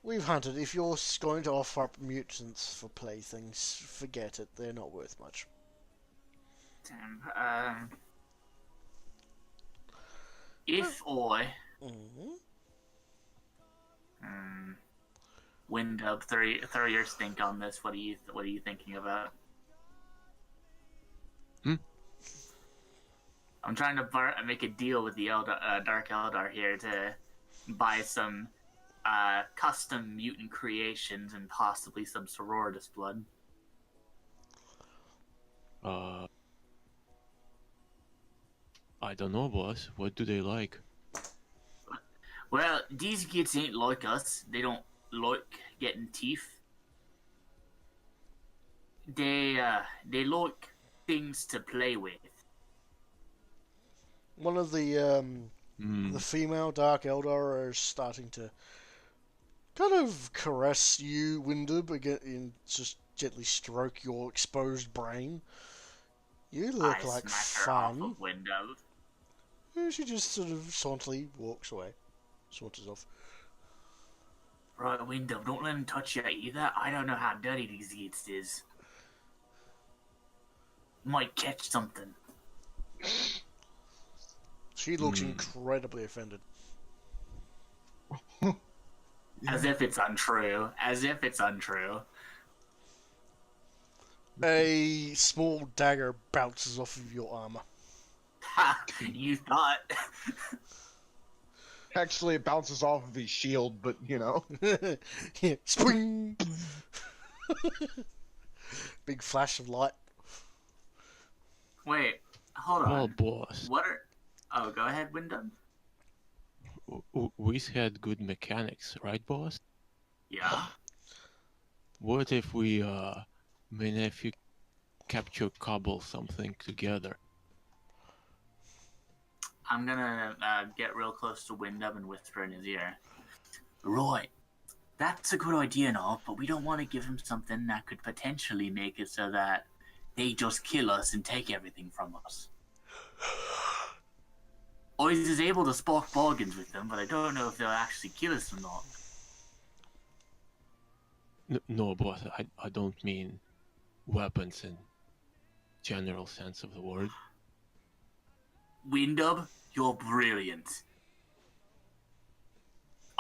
S1: We've hunted. If you're going to offer up mutants for playthings, forget it. They're not worth much.
S2: Damn, if I... Windub, throw your stink on this. What are you thinking about? I'm trying to make a deal with the Dark Eldar here to buy some custom mutant creations and possibly some Sororitas blood.
S5: I don't know, boss. What do they like?
S2: Well, these kids ain't like us. They don't like getting teeth. They like things to play with.
S1: One of the female Dark Eldar are starting to kind of caress you, Windub, again, and just gently stroke your exposed brain. You look
S2: I
S1: like
S2: smack her off
S1: fun.
S2: of window.
S1: She just sort of sauntily walks away. Saunters off.
S2: Right, window. Don't let him touch you either. I don't know how dirty these gits is. Might catch something.
S1: She looks incredibly offended.
S2: As if it's untrue. As if it's untrue.
S1: A small dagger bounces off of your armor.
S2: Ha! You thought.
S7: Actually, it bounces off of his shield, but you know.
S1: Yeah, spring! Big flash of light.
S2: Wait, hold on.
S5: Well, boss,
S2: What are... Oh, go ahead, Wyndham.
S5: we had good mechanics, right, boss?
S2: Yeah?
S5: What if we, if capture cobble something together?
S2: I'm gonna get real close to Wyndham and whisper in his ear. Right. That's a good idea and all, but we don't want to give him something that could potentially make it so that they just kill us and take everything from us. Oz is able to spark bargains with them, but I don't know if they'll actually kill us or not.
S5: No, boss, I don't mean weapons in general sense of the word.
S2: Windub, you're brilliant.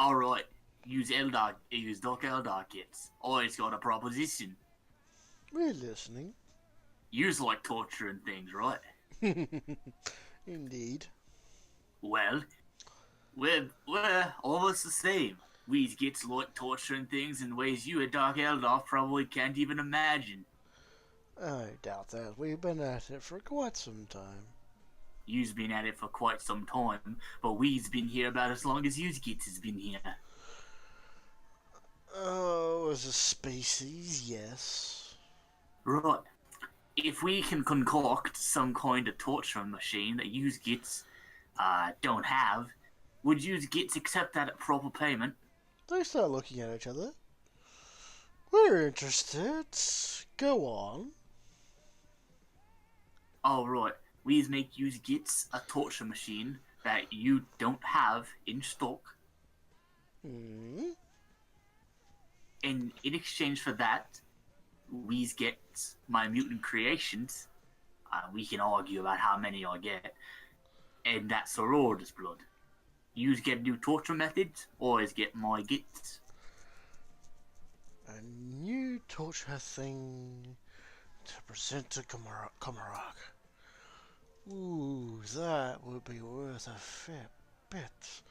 S2: Alright, use Dark Eldar kits. Oz got a proposition.
S1: We're listening.
S2: Yous like torture and things, right?
S1: Indeed.
S2: Well, we're almost the same. We get like torturing things in ways you a Dark Eldar probably can't even imagine.
S1: I doubt that. We've been at it for quite some time.
S2: You's been at it for quite some time, but we's been here about as long as you's gets has been here.
S1: Oh, as a species, yes.
S2: Right. If we can concoct some kind of torture machine that yous gets don't have, would yous gets accept that at proper payment?
S1: They start looking at each other. We're interested. Go on.
S2: Alright, we's make yous gets a torture machine that you don't have in stock,
S1: Hmm.
S2: and in exchange for that, we's get my mutant creations. We can argue about how many I get, and that's Soror's blood. Yous get new torture methods, or is get my gets.
S1: A new torture thing to present to Komarok. Ooh, that would be worth a fair bit.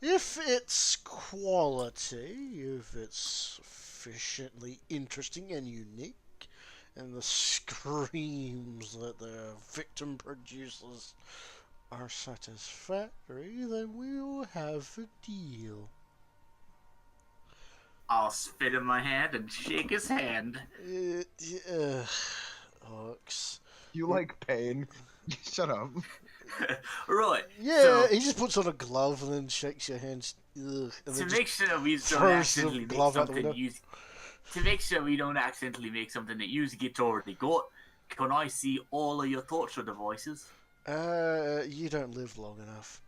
S1: If it's quality, if it's sufficiently interesting and unique, and the screams that the victim produces are satisfactory, then we'll have a deal.
S2: I'll spit in my hand and shake his hand.
S1: Ox.
S7: You like pain? Shut up.
S2: Right.
S1: Yeah,
S2: So,
S1: he just puts on a glove and then shakes your hands. Ugh, and
S2: to
S1: then
S2: make sure we don't
S1: throws the
S2: accidentally make
S1: glove out the
S2: something
S1: window.
S2: use, to make sure we don't accidentally make something that you get already got, can I see all of your torture devices?
S1: You don't live long enough.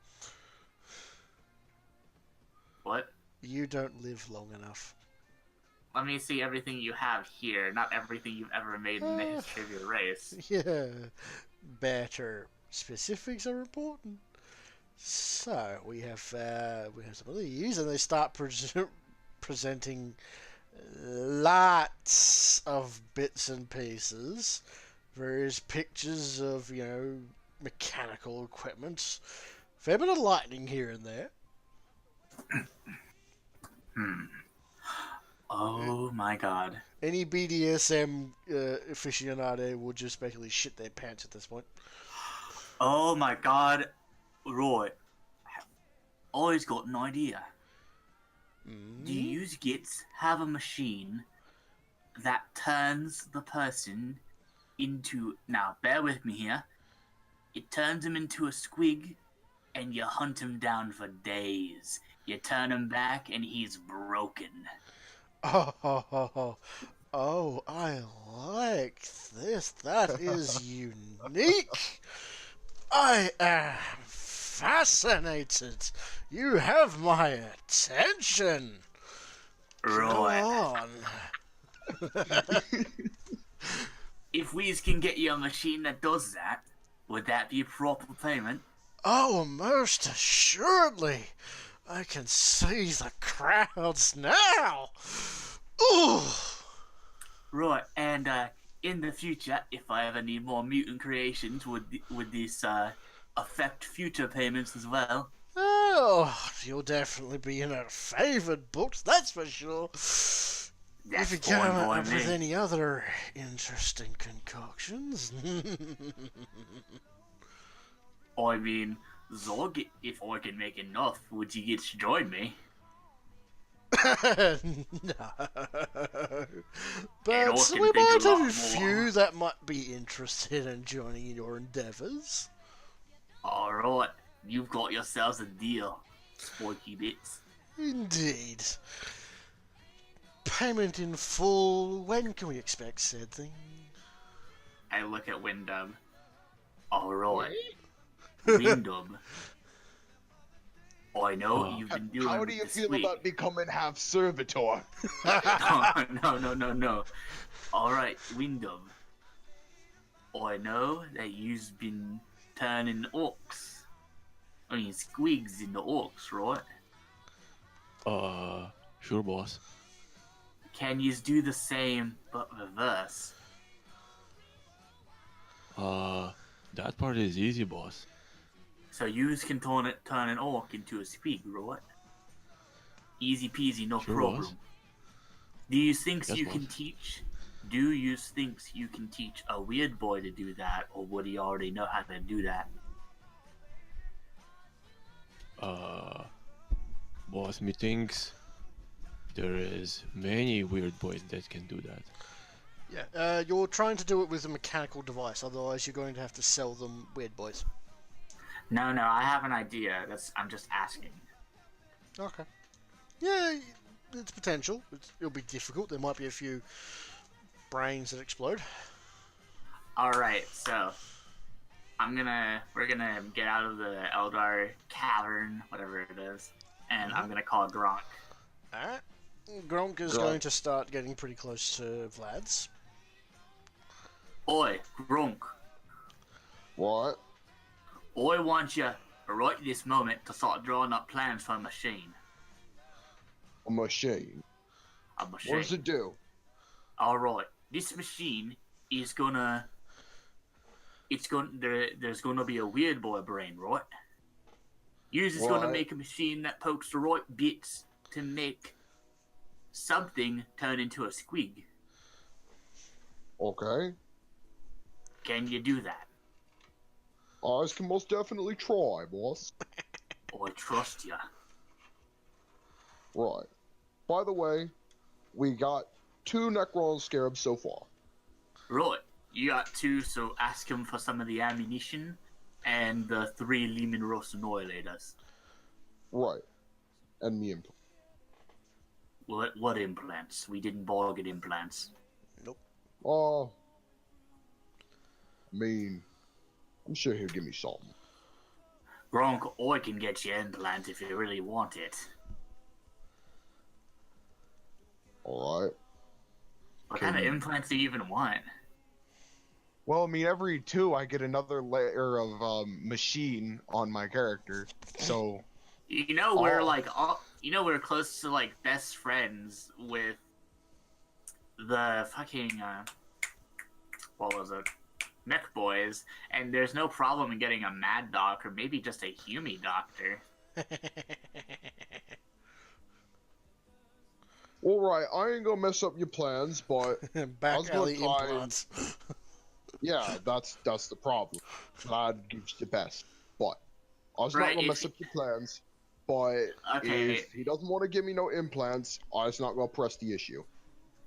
S2: What?
S1: You don't live long enough.
S2: Let me see everything you have here, not everything you've ever made in the history of your race.
S1: Yeah, better specifics are important. So we have some of these, and they start presenting lots of bits and pieces, various pictures of mechanical equipment, fair bit of lightning here and there.
S2: Oh my god.
S1: Any BDSM aficionado will just basically shit their pants at this point.
S2: Oh my god. Roy. I've got an idea. Do you gets have a machine that turns the person into... Now, bear with me here. It turns him into a squig, and you hunt him down for days. You turn him back, and he's broken.
S1: Oh, I like this. That is unique. I am fascinated. You have my attention. Go
S2: Roy.
S1: on.
S2: If we can get you a machine that does that, would that be proper payment?
S1: Oh, most assuredly. I can see the crowds now. Ooh.
S2: Right, and in the future, if I ever need more mutant creations, would this affect future payments as well?
S1: Oh, you'll definitely be in our favoured books, that's for sure.
S2: That's
S1: If you come
S2: fine
S1: up
S2: by
S1: with
S2: me.
S1: any other interesting concoctions.
S2: I mean, Zog, if I can make enough, would you get to join me?
S1: No. But
S2: I can
S1: we
S2: think
S1: might
S2: a lot
S1: have a
S2: more.
S1: few that might be interested in joining in your endeavours.
S2: Alright, you've got yourselves a deal, spiky bits.
S1: Indeed. Payment in full. When can we expect said thing?
S2: I look at Windom. Alright, Windom. I know you've been doing
S3: How do you
S2: this
S3: feel
S2: week.
S3: about becoming half servitor?
S2: No. Alright, Windom. I know that you've been turning orcs. I mean, squigs into orcs, right?
S5: Sure, boss.
S2: Can you do the same, but reverse?
S5: That part is easy, boss.
S2: So you can turn an orc into a squig, right? Easy peasy, no
S5: Sure
S2: problem.
S5: was.
S2: Do you think
S5: Yes,
S2: you
S5: boss.
S2: can teach? Do you think you can teach a weird boy to do that, or would he already know how to do that?
S5: Boss, methinks there is many weird boys that can do that.
S1: Yeah, you're trying to do it with a mechanical device, otherwise you're going to have to sell them weird boys.
S2: No, I have an idea. I'm just asking.
S1: Okay. Yeah, it's potential. It'll be difficult. There might be a few brains that explode.
S2: All right, so we're gonna get out of the Eldar cavern, whatever it is, and I'm gonna call Gronk.
S1: Alright. Gronk is going to start getting pretty close to Vlad's.
S2: Oi, Gronk.
S3: What?
S2: I want you right this moment to start drawing up plans for a machine.
S3: A machine.
S2: A machine.
S3: What does it do?
S2: All right, this machine is gonna. There's gonna be a weird boy brain, right? You're just gonna
S3: Right.
S2: make a machine that pokes the right bits to make something turn into a squig.
S3: Okay.
S2: Can you do that?
S3: I can most definitely try, boss.
S2: I trust you.
S3: Right. By the way, we got 2 Necron Scarabs so far.
S2: Right, you got 2, so ask him for some of the ammunition and the 3 Lehman Ross Annihilators.
S3: Right. And the implant.
S2: What implants? We didn't bargain implants.
S3: I mean, I'm sure he'll give me something.
S2: Gronk, I can get you implants if you really want it.
S3: Alright.
S2: What kind of implants do you even want?
S7: Well, I mean, every 2 I get another layer of machine on my character. So
S2: You know we're we're close to like best friends with the fucking what was it? Mech boys, and there's no problem in getting a mad doc or maybe just a Hume doctor.
S3: Alright, I ain't gonna mess up your plans, but
S1: Back
S3: was gonna
S1: alley
S3: try
S1: implants.
S3: yeah, that's the problem. God gives the best. But I was
S2: Right,
S3: not gonna
S2: if
S3: mess up your plans. But
S2: Okay.
S3: if he doesn't want to give me no implants, I was not gonna press the issue.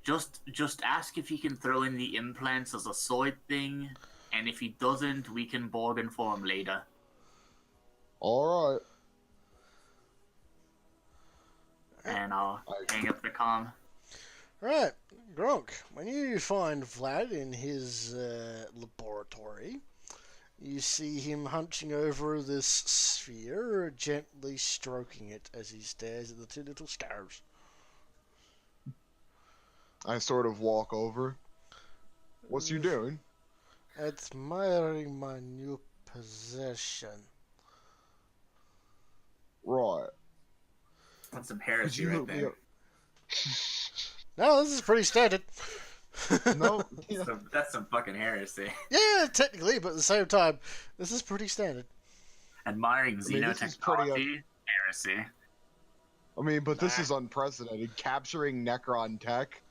S2: Just ask if he can throw in the implants as a side thing, and if he doesn't, we can bargain for him later.
S3: Alright.
S2: And I'll hang up the comm.
S1: Right, Gronk, when you find Vlad in his laboratory, you see him hunching over this sphere, gently stroking it as he stares at the 2 little scarabs.
S7: I sort of walk over. What's you doing?
S1: Admiring my new possession.
S3: Right.
S6: That's some
S7: Could
S6: heresy
S7: you
S6: right
S7: hook me
S6: there.
S7: up?
S1: No, this is pretty standard.
S7: No, yeah.
S6: That's some fucking heresy.
S1: Yeah, technically, but at the same time, this is pretty standard.
S2: Admiring
S7: I mean, this is pretty,
S2: xenotechnology, heresy.
S7: I mean, but this is unprecedented. Capturing Necron tech.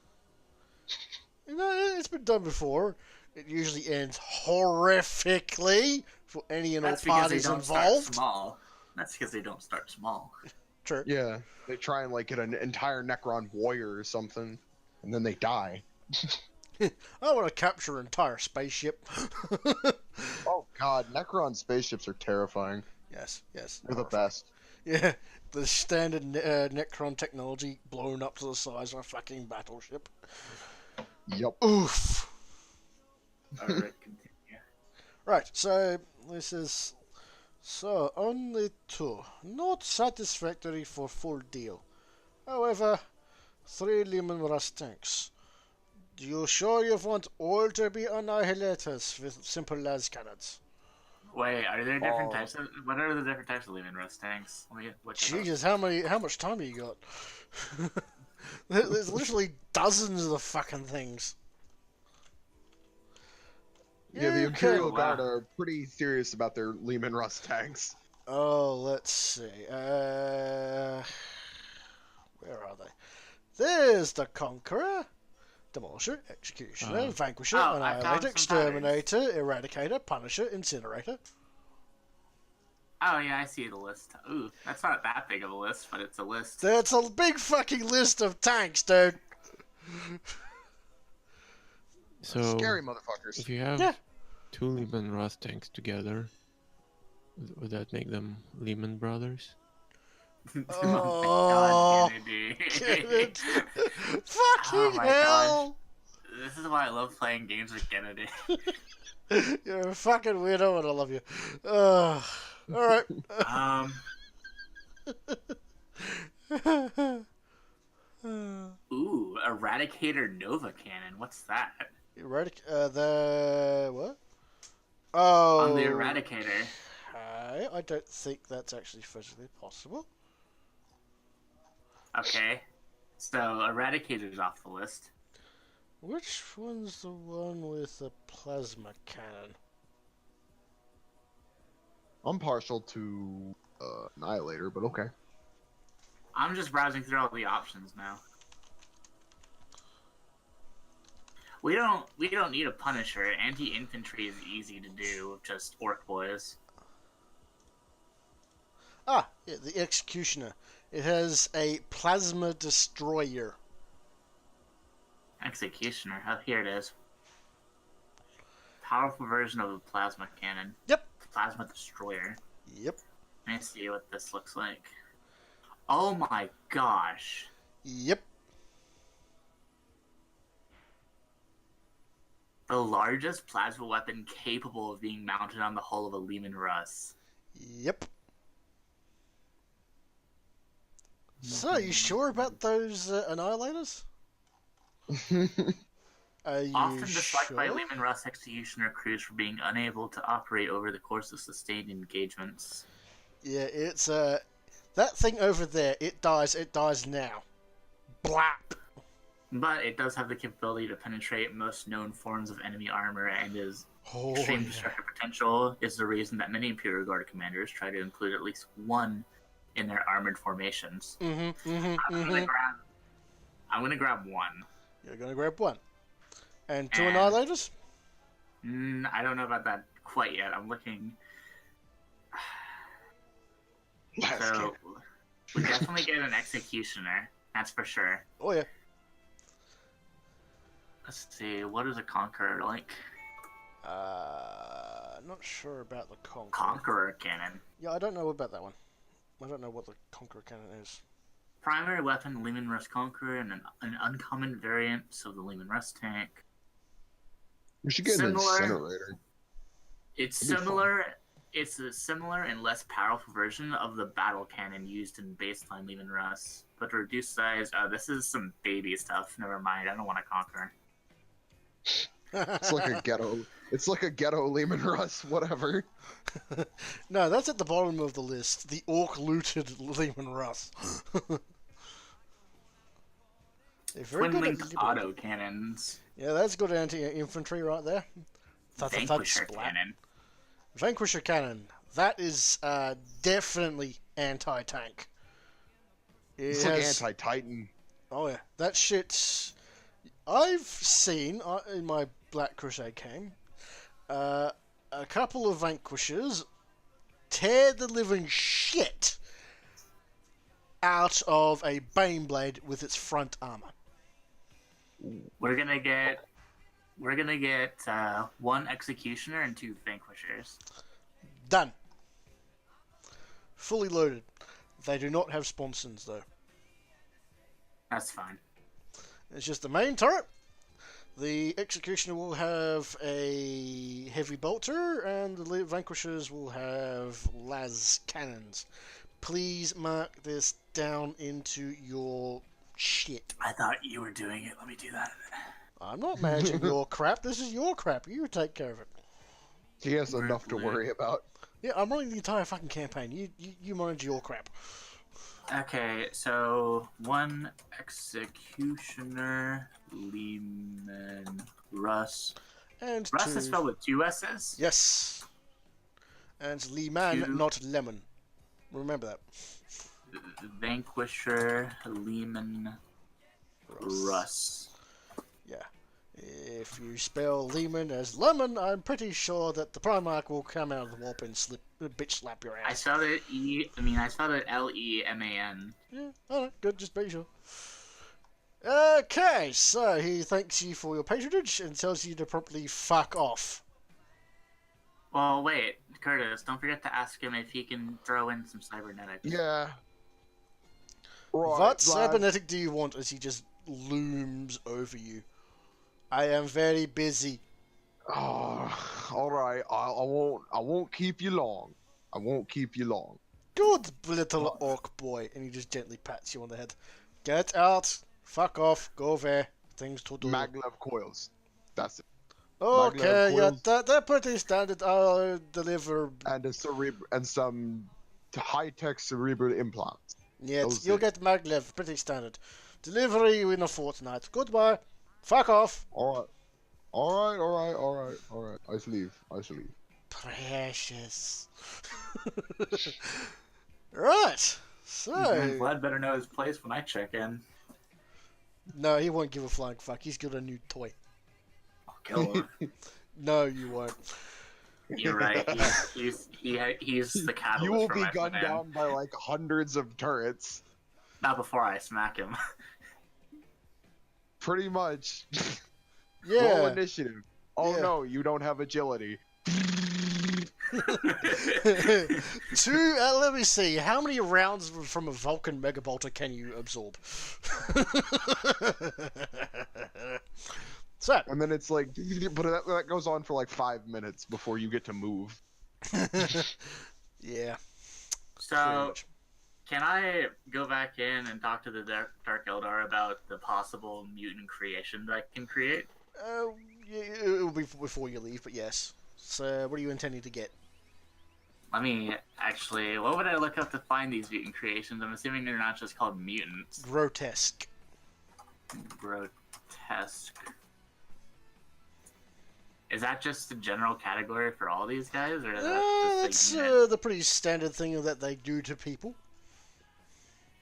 S1: You know, it's been done before. It usually ends horrifically for any and all
S6: That's because they
S1: parties
S6: don't
S1: involved.
S6: start small. That's because they don't start small.
S1: True.
S7: Yeah, they try and like get an entire Necron warrior or something, and then they die.
S1: I want to capture an entire spaceship.
S7: Oh god, Necron spaceships are terrifying.
S1: Yes.
S7: They're the best.
S1: Yeah, the standard Necron technology blown up to the size of a fucking battleship.
S7: Yup.
S1: Oof.
S6: Alright, continue.
S1: Right, so this is... So, only 2. Not satisfactory for full deal. However, 3 Lehman Rust tanks. Do you sure you want all to be annihilators with simple las cannons?
S2: Wait, are there different types of? What are the different types of Lehman Rust tanks?
S1: Jesus, how much time have you got? There's literally dozens of the fucking things.
S3: Yeah, the
S1: You
S3: Imperial
S2: can-
S3: Guard
S2: Wow.
S3: are pretty serious about their Lehman Russ tanks.
S1: Oh, let's see. Where are they? There's the Conqueror, Demolisher, Executioner, Vanquisher,
S2: Oh, I found
S1: Annihilator,
S2: some
S1: Exterminator, Eradicator, Punisher, Incinerator.
S2: Oh yeah, I see the list. Ooh, that's not that big of a list, but it's a list.
S1: That's a big fucking list of tanks, dude.
S5: So
S3: Scary motherfuckers.
S5: if you have
S1: Yeah.
S5: 2 Lehman Russ tanks together, would that make them Lehman Brothers?
S1: Oh,
S2: God, Kennedy.
S1: Kennedy.
S2: Oh
S1: Fucking
S2: my
S1: hell!
S2: This is why I love playing games with Kennedy.
S1: You're a fucking weirdo, and I love you. All right.
S2: Ooh, Eradicator Nova Cannon. What's that?
S1: The what? Oh,
S2: On the Eradicator.
S1: okay. I don't think that's actually physically possible.
S2: Okay. So Eradicator's off the list.
S1: Which one's the one with the plasma cannon?
S3: I'm partial to Annihilator, but okay.
S2: I'm just browsing through all the options now. We don't need a Punisher. Anti-infantry is easy to do with just orc boys.
S1: Ah, yeah, the Executioner. It has a plasma destroyer.
S2: Executioner. Oh, here it is. Powerful version of a plasma cannon.
S1: Yep.
S2: Plasma destroyer.
S1: Yep.
S2: Let me see what this looks like. Oh my gosh.
S1: Yep.
S2: The largest plasma weapon capable of being mounted on the hull of a Lehman Russ.
S1: Yep. So, you sure about those Annihilators? Are you
S2: Often disliked by
S1: sure?
S2: Lehman Russ executioner crews for being unable to operate over the course of sustained engagements.
S1: Yeah, it's that thing over there. It dies now. Blap.
S2: But it does have the capability to penetrate most known forms of enemy armor, and is
S1: Oh,
S2: extreme
S1: yeah.
S2: destructive potential is the reason that many Imperial Guard commanders try to include at least one in their armored formations. I'm gonna grab one.
S1: You're gonna grab one. And two
S2: And-
S1: Annihilators?
S2: I don't know about that quite yet. I'm looking.
S3: Last
S2: So
S3: cannon.
S2: we definitely get an executioner. That's for sure.
S1: Oh, yeah.
S2: Let's see. What is a conqueror like?
S1: Not sure about the Conqueror.
S2: Conqueror cannon.
S1: Yeah, I don't know about that one. I don't know what the Conqueror cannon is.
S2: Primary weapon: Lehman Russ Conqueror, and an uncommon variant, so the Lehman Russ tank.
S3: We should get an
S2: Similar.
S3: incinerator.
S2: It's
S3: That'd be
S2: similar. It's a similar and less powerful version of the battle cannon used in baseline Lehman Russ, but to reduce size. This is some baby stuff. Never mind. I don't want to conquer.
S3: It's like a ghetto. It's like a ghetto Lehman Russ, whatever.
S1: No, that's at the bottom of the list. The orc looted Lehman Russ. They're very
S2: Twin
S1: good at
S2: linked
S1: looting.
S2: auto cannons.
S1: Yeah, that's good anti-infantry right there. Thud,
S2: Vanquisher
S1: splat.
S2: cannon.
S1: Vanquisher cannon. That is definitely anti-tank.
S3: It's like anti-Titan.
S1: Oh yeah, that shit's. I've seen in my Black Crusade game a couple of Vanquishers tear the living shit out of a Baneblade with its front armor.
S2: We're gonna get one executioner and two vanquishers.
S1: Done. Fully loaded. They do not have sponsons though.
S2: That's fine.
S1: It's just the main turret. The Executioner will have a heavy bolter, and the Vanquishers will have las cannons. Please mark this down into your shit.
S2: I thought you were doing it. Let me do that.
S1: I'm not managing your crap. This is your crap. You take care of it.
S3: He has enough to worry about.
S1: Yeah, I'm running the entire fucking campaign. You manage your crap.
S2: Okay, so one executioner, Lehman Russ.
S1: And
S2: Russ
S1: 2.
S2: is spelled with 2 S's.
S1: Yes. And Lehman,
S2: 2.
S1: not lemon. Remember that.
S2: Vanquisher, Lehman, Russ.
S1: Yeah. If you spell Lehman as lemon, I'm pretty sure that the Primarch will come out of the warp and bitch slap your ass.
S2: I spelled it I spelled it Leman.
S1: Yeah, alright, good, just make sure. Okay, so he thanks you for your patronage and tells you to properly fuck off.
S2: Well, wait, Curtis, don't forget to ask him if he can throw in some cybernetics.
S7: Yeah.
S1: What
S7: Right,
S1: cybernetic do you want as he just looms over you? I am very busy.
S7: Oh, all right. I won't keep you long. I won't keep you long.
S1: Good little orc boy. And he just gently pats you on the head. Get out. Fuck off. Go there. Things to do.
S7: Maglev coils. That's it.
S1: Okay, yeah,
S7: coils.
S1: they're pretty standard. I'll deliver.
S7: And some high-tech cerebral implants.
S1: Yes,
S7: Those
S1: you'll
S7: things.
S1: get maglev. Pretty standard. Delivery in a fortnight. Goodbye. Fuck off.
S7: All right. I shall leave.
S1: Precious. Right. So.
S2: Vlad better know his place when I check in.
S1: No, he won't give a flying fuck. He's got a new toy.
S2: I'll kill him.
S1: No, you won't.
S2: You're right. He's the catalyst.
S7: You will
S2: for
S7: be
S2: my
S7: gunned
S2: plan.
S7: down by like hundreds of turrets.
S2: Not before I smack him.
S7: Pretty much.
S1: Yeah.
S7: Roll initiative. Oh
S1: Yeah.
S7: no, you don't have agility.
S1: Let me see. How many rounds from a Vulcan Megabolter can you absorb? So,
S7: And then it's like, but that goes on for like 5 minutes before you get to move.
S1: yeah.
S2: So, can I go back in and talk to the Dark Eldar about the possible mutant creation that I can create?
S1: Yeah, it'll be before you leave, but yes. So, what are you intending to get?
S2: Let me actually. What would I look up to find these mutant creations? I'm assuming they're not just called mutants.
S1: Grotesque.
S2: Grotesque. Is that just the general category for all these guys, or is that
S1: That's
S2: just a unit?
S1: the pretty standard thing that they do to people.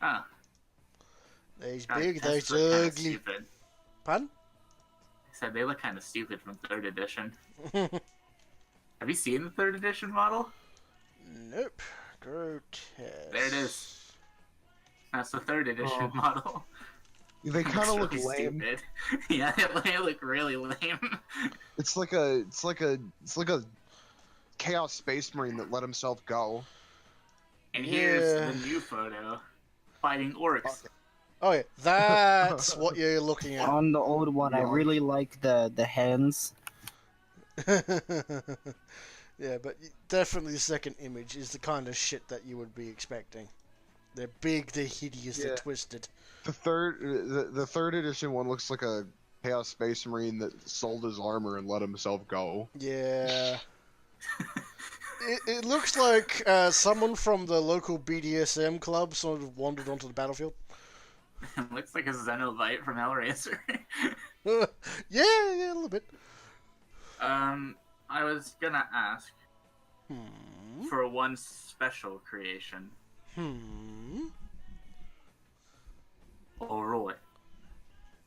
S2: Oh,
S1: They's
S2: God,
S1: big, they's
S2: tests look kinda
S1: ugly.
S2: stupid.
S1: Pardon?
S2: I said they look kind of stupid from 3rd edition. Have you seen the 3rd edition model?
S1: Nope. Grotesque.
S2: There it is. That's the 3rd edition model.
S7: They kind of look
S2: It's really
S7: lame.
S2: stupid. Yeah, they look really lame.
S7: It's like a Chaos Space Marine that let himself go.
S2: And here's
S1: Yeah.
S2: the new photo. Fighting orcs.
S1: Oh yeah, that's what you're looking at.
S4: On the old one, I
S7: Yeah.
S4: really like the hands.
S1: Yeah, but definitely the second image is the kind of shit that you would be expecting. They're big, they're hideous, they're
S7: Yeah.
S1: twisted.
S7: The third edition one looks like a Chaos Space Marine that sold his armor and let himself go.
S1: Yeah. It looks like someone from the local BDSM club sort of wandered onto the battlefield.
S2: Looks like a Xenobite from Hellraiser.
S1: Yeah, a little bit.
S2: I was gonna ask
S1: Hmm.
S2: for one special creation. Alright.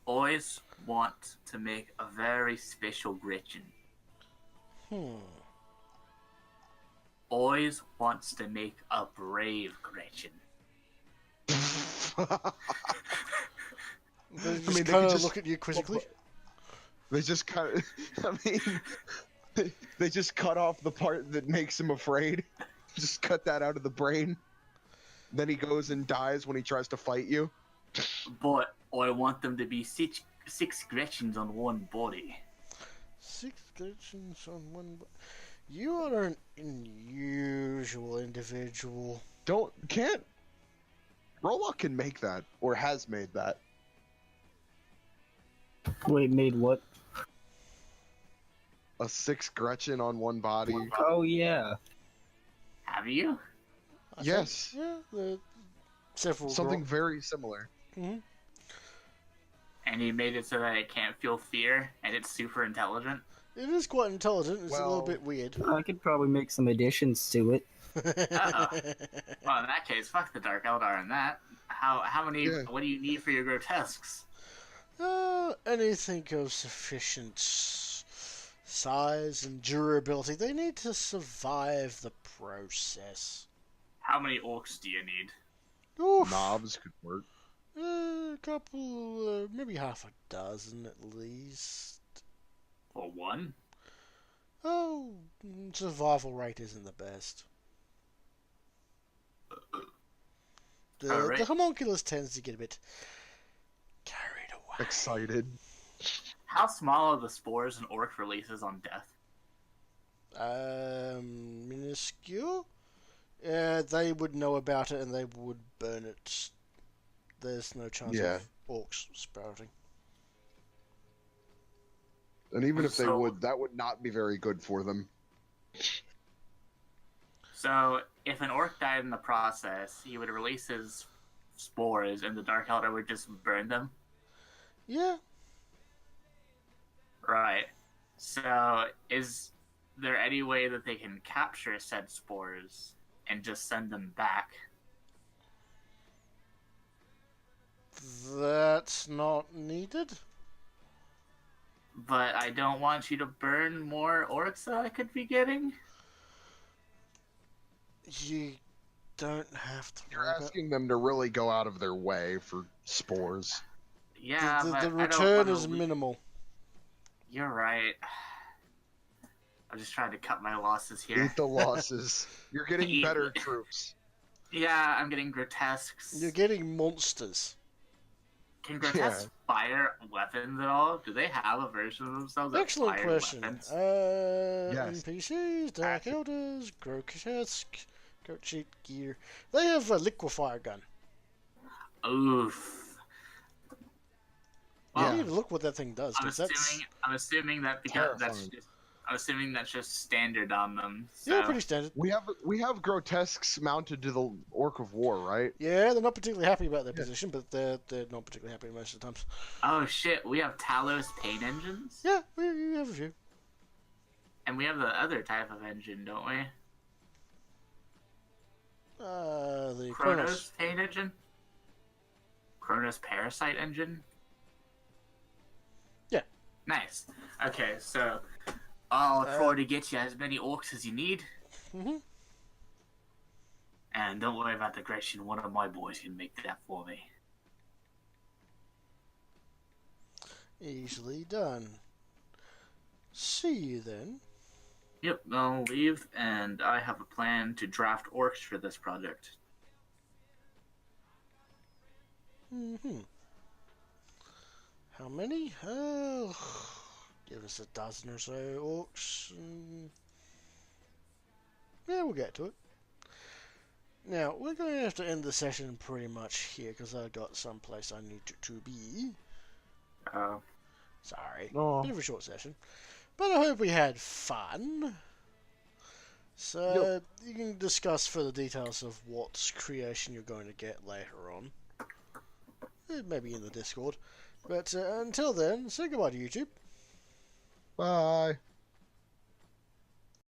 S2: Always want to make a very special Gretchen. Always wants to make a brave Gretchen.
S1: They just
S7: they
S1: kind of
S7: just-
S1: look at you quizzically.
S7: They just kind of, I mean, they just cut off the part that makes him afraid. Just cut that out of the brain. Then he goes and dies when he tries to fight you.
S2: But I want them to be six Gretchens on one body.
S1: 6 Gretchens on one. You are an unusual individual.
S7: Can't. Rollock can make that, or has made that.
S4: Wait, made what?
S7: A 6 Gretchen on one body.
S4: Oh yeah.
S2: Have you?
S1: I
S7: Yes.
S1: think, yeah, the several.
S7: Something very similar.
S2: And you made it so that it can't feel fear and it's super intelligent?
S1: It is quite intelligent. It's a little
S3: Well-
S1: bit weird.
S4: I could probably make some additions to it.
S2: Well, in that case, fuck the Dark Eldar and that. How many?
S3: Yeah.
S2: What do you need for your grotesques?
S1: Anything of sufficient size and durability. They need to survive the process.
S2: How many orcs do you need?
S1: Oof.
S3: Knobs could work.
S1: A couple, maybe half a dozen at least.
S2: For one?
S1: Oh, survival rate isn't the best.
S2: Alright.
S1: The homunculus tends to get a bit carried away.
S3: Excited.
S2: How small are the spores an orc releases on death?
S1: Minuscule? They would know about it and they would burn it. There's no chance
S3: Yeah.
S1: of orcs sprouting.
S3: And even if they
S2: So-
S3: would, that would not be very good for them.
S2: So, if an orc died in the process, he would release his spores, and the Dark Eldar would just burn them.
S1: Yeah.
S2: Right. So, is there any way that they can capture said spores and just send them back?
S1: That's not needed.
S2: But I don't want you to burn more orcs that I could be getting.
S1: You don't have to
S3: You're
S1: worry about...
S3: asking them to really go out of their way for spores.
S2: Yeah,
S1: the
S2: but I don't
S1: return
S2: wanna
S1: is minimal.
S2: You're right. I'm just trying to cut my losses here.
S3: Eat the losses. You're getting
S2: Eat-
S3: better troops.
S2: Yeah, I'm getting grotesques.
S1: You're getting monsters.
S2: Can grotesques fire weapons at all? Do they have a version of themselves that
S1: Excellent
S2: fire
S1: question.
S2: weapons?
S3: Yes.
S1: NPCs, Dark Elders, Grotesque, Goat Sheet Gear. They have a liquefier gun.
S2: Oof.
S1: You
S2: Well,
S1: need to look what that thing does.
S2: I'm
S1: 'Cause that's
S2: assuming that because
S3: terrifying.
S2: I'm assuming that's just standard on them. So.
S1: yeah, pretty standard.
S3: We have grotesques mounted to the Orc of War, right?
S1: Yeah, they're not particularly happy about their position, but they're not particularly happy most of the times.
S2: Oh shit, we have Talos paint engines?
S1: Yeah, we have a few.
S2: And we have the other type of engine, don't we?
S1: The
S2: Chronos
S1: Chronos.
S2: paint engine? Chronos parasite engine?
S1: Yeah.
S2: Nice. Okay, so I'll look forward to get you as many orcs as you need.
S1: Mm-hmm.
S2: And don't worry about the Gretchen, one of my boys can make that for me.
S1: Easily done. See you then.
S2: Yep, I'll leave, and I have a plan to draft orcs for this project.
S1: Mm-hmm. How many? Give us a dozen or so orcs. Yeah, we'll get to it. Now, we're going to have to end the session pretty much here, because I've got someplace I need to be. Sorry.
S3: Oh.
S1: Bit of a short session. But I hope we had fun. So, you can discuss further details of what creation you're going to get later on. Maybe in the Discord. But until then, say goodbye to YouTube.
S3: Bye.